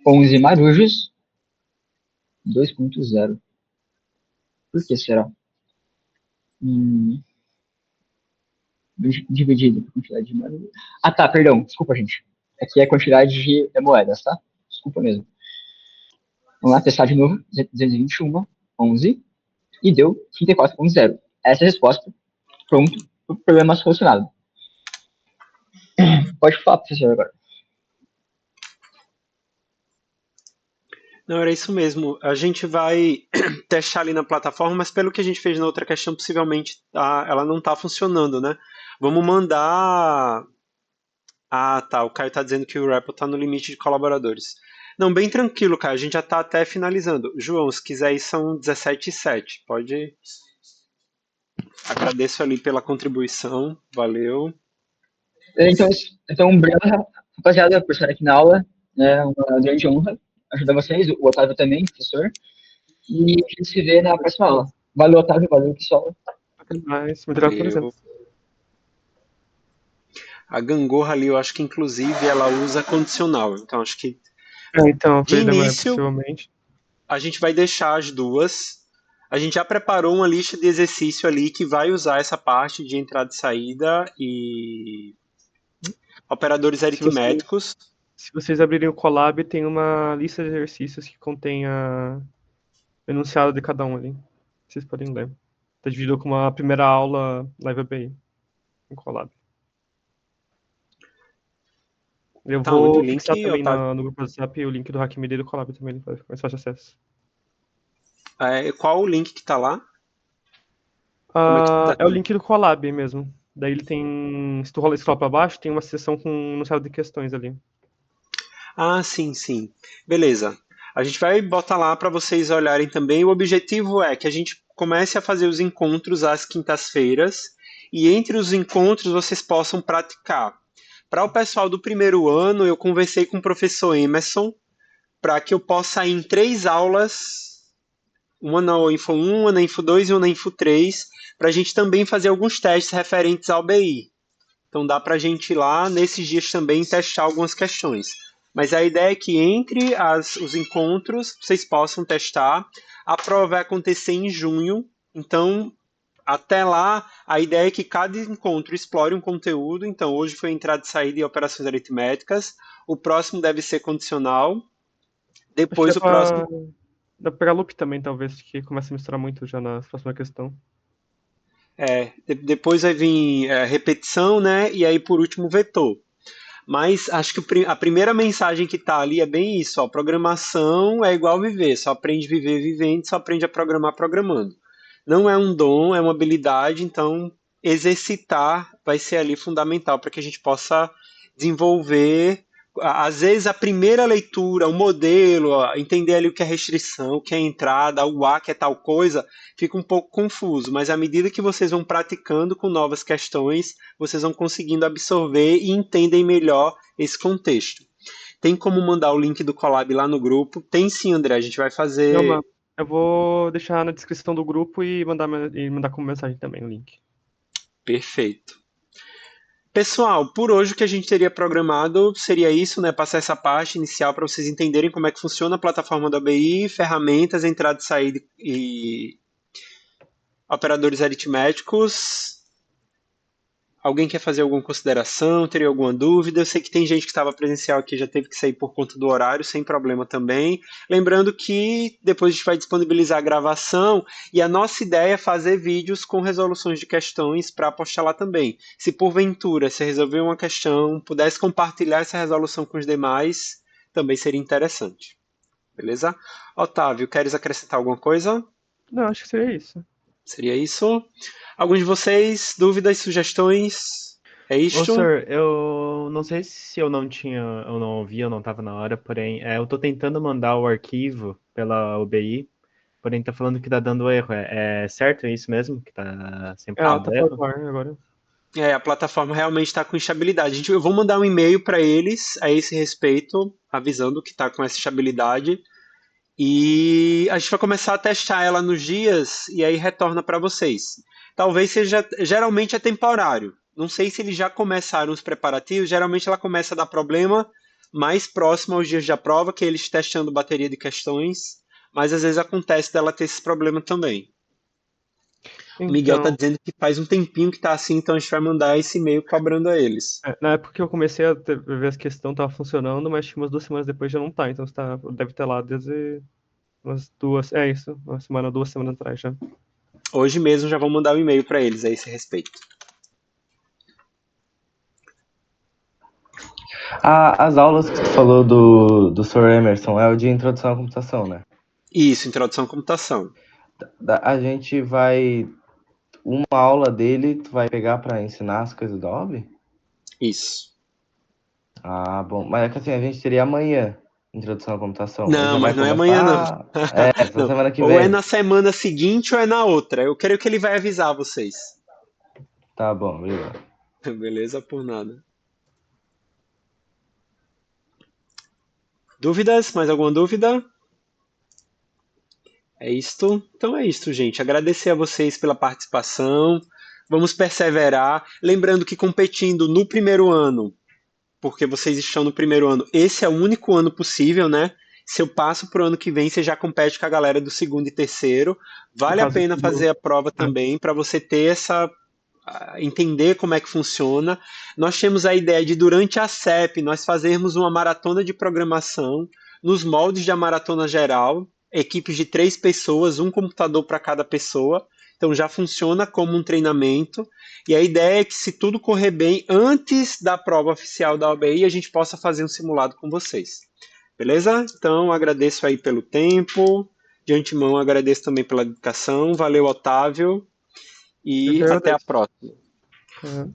Speaker 3: 11 marujos. 2.0. Por que será? Dividido por quantidade de marujos. Ah, tá, perdão. Desculpa, gente. Aqui é a quantidade de moedas, tá? Desculpa mesmo. Vamos lá, testar de novo. 221, 11. E deu 34.0. Essa é a resposta. Pronto. O problema solucionado. Pode falar, professor, agora.
Speaker 1: Não, era isso mesmo. A gente vai testar ali na plataforma, mas pelo que a gente fez na outra questão, possivelmente ela não está funcionando, né? Vamos mandar. Ah, tá. O Caio está dizendo que o REPL está no limite de colaboradores. Não, bem tranquilo, Caio. A gente já está até finalizando. João, se quiser aí são 17h07. Pode. Agradeço ali pela contribuição. Valeu.
Speaker 3: Então obrigado, rapaziada, por estar aqui na aula. É uma grande honra ajudar vocês, o Otávio também, professor. E a gente se vê na próxima aula. Valeu, Otávio, valeu, pessoal.
Speaker 2: Até mais. Muito obrigado por
Speaker 1: Valeu.
Speaker 2: presença.
Speaker 1: A gangorra ali, eu acho que inclusive ela usa condicional. Então acho que
Speaker 2: Então,
Speaker 1: de
Speaker 2: perdão,
Speaker 1: início
Speaker 2: possivelmente.
Speaker 1: a gente vai deixar as duas. A gente já preparou uma lista de exercício ali que vai usar essa parte de entrada e saída e operadores aritméticos.
Speaker 2: Se vocês abrirem o Colab, tem uma lista de exercícios que contém o enunciado de cada um ali. Vocês podem ler. Está dividido com uma primeira aula Live API em Colab. Eu
Speaker 1: Tá, onde o
Speaker 2: vou
Speaker 1: link,
Speaker 2: fixar também
Speaker 1: Otávio?
Speaker 2: no grupo do WhatsApp o link do HackMedia e do Colab também, para ficar mais fácil acesso.
Speaker 1: Qual o link que tá lá? Como é que tá?
Speaker 2: É o link do Colab mesmo. Daí ele tem. Se tu scrolla para baixo, tem uma seção com um enunciado de questões ali.
Speaker 1: Ah, sim, sim. Beleza. A gente vai botar lá para vocês olharem também. O objetivo é que a gente comece a fazer os encontros às quintas-feiras e entre os encontros vocês possam praticar. Para o pessoal do primeiro ano, eu conversei com o professor Emerson para que eu possa ir em 3 aulas, uma na Info 1, uma na Info 2 e uma na Info 3, para a gente também fazer alguns testes referentes ao BI. Então dá para a gente ir lá nesses dias também testar algumas questões. Mas a ideia é que entre os encontros vocês possam testar. A prova vai acontecer em junho, então até lá a ideia é que cada encontro explore um conteúdo. Então hoje foi entrada e saída e operações aritméticas. O próximo deve ser condicional. Depois o próximo.
Speaker 2: Dá pra pegar loop também, talvez, que começa a misturar muito já na próxima questão.
Speaker 1: Depois vai vir repetição, né? E aí por último vetor. Mas acho que a primeira mensagem que está ali é bem isso, ó, programação é igual viver, só aprende a viver vivendo, só aprende a programar programando. Não é um dom, é uma habilidade, então exercitar vai ser ali fundamental para que a gente possa desenvolver, às vezes a primeira leitura, o modelo, ó, entender ali o que é restrição, o que é entrada, o A que é tal coisa, fica um pouco confuso, mas à medida que vocês vão praticando com novas questões, vocês vão conseguindo absorver e entendem melhor esse contexto. Tem como mandar o link do Colab lá no grupo? Tem sim, André, a gente vai fazer...
Speaker 2: Eu vou deixar na descrição do grupo e mandar como mensagem também o link.
Speaker 1: Perfeito. Pessoal, por hoje o que a gente teria programado seria isso, né? Passar essa parte inicial para vocês entenderem como é que funciona a plataforma da ABI, ferramentas, entrada e saída e operadores aritméticos. Alguém quer fazer alguma consideração? Teria alguma dúvida? Eu sei que tem gente que estava presencial aqui, já teve que sair por conta do horário, sem problema também. Lembrando que depois a gente vai disponibilizar a gravação e a nossa ideia é fazer vídeos com resoluções de questões para postar lá também. Se porventura você resolver uma questão, pudesse compartilhar essa resolução com os demais, também seria interessante. Beleza? Otávio, queres acrescentar alguma coisa?
Speaker 2: Não, acho que seria isso.
Speaker 1: Seria isso? Algum de vocês, dúvidas, sugestões? É
Speaker 6: Ô,
Speaker 1: isto?
Speaker 6: senhor, eu não sei se eu não ouvi, eu não estava na hora, porém, eu tô tentando mandar o arquivo pela UBI, porém tá falando que tá dando erro. É certo isso mesmo? Que tá sempre
Speaker 2: Ela
Speaker 6: dando
Speaker 2: tá
Speaker 6: erro?
Speaker 2: por ar agora.
Speaker 1: A plataforma realmente está com instabilidade. Eu vou mandar um e-mail para eles a esse respeito, avisando que está com essa instabilidade. E a gente vai começar a testar ela nos dias e aí retorna para vocês. Talvez seja, geralmente é temporário. Não sei se eles já começaram os preparativos. Geralmente ela começa a dar problema mais próximo aos dias da prova, que é eles testando bateria de questões. Mas às vezes acontece dela ter esse problema também. O Miguel tá
Speaker 2: Então,
Speaker 1: dizendo que faz um tempinho que tá assim, então a gente vai mandar esse e-mail cobrando a eles.
Speaker 2: na época que eu comecei a ver as questões, tava funcionando, mas tinha umas 2 semanas depois já não tá. Então deve ter lá desde umas 2. É isso, 2 semanas atrás já.
Speaker 1: Hoje mesmo já vou mandar um e-mail para eles a esse respeito.
Speaker 4: As aulas que tu falou do Sr. Emerson é o de introdução à computação, né?
Speaker 1: Isso, introdução à computação.
Speaker 4: A gente vai. Uma aula dele, tu vai pegar pra ensinar as coisas da OB?
Speaker 1: Isso.
Speaker 4: Ah, bom. Mas é que assim, a gente teria amanhã introdução à computação. Ele
Speaker 1: Não,
Speaker 4: já vai
Speaker 1: mas não é amanhã, não.
Speaker 4: começar. Essa
Speaker 1: Não.
Speaker 4: semana que
Speaker 1: Ou é
Speaker 4: vem.
Speaker 1: na semana seguinte ou é na outra. Eu creio que ele vai avisar vocês.
Speaker 4: Tá bom, obrigado.
Speaker 1: Beleza, por nada. Dúvidas? Mais alguma dúvida? É isto? Então é isto, gente. Agradecer a vocês pela participação. Vamos perseverar. Lembrando que competindo no primeiro ano, porque vocês estão no primeiro ano, esse é o único ano possível, né? Se eu passo para o ano que vem, você já compete com a galera do segundo e terceiro. Vale a pena fazer a prova também para você ter entender como é que funciona. Nós temos a ideia de, durante a CEP, nós fazermos uma maratona de programação nos moldes da maratona geral, equipes de 3 pessoas, um computador para cada pessoa. Então já funciona como um treinamento. E a ideia é que, se tudo correr bem, antes da prova oficial da OBI, a gente possa fazer um simulado com vocês. Beleza? Então agradeço aí pelo tempo. De antemão agradeço também pela dedicação. Valeu, Otávio. E até a próxima.
Speaker 2: Uhum.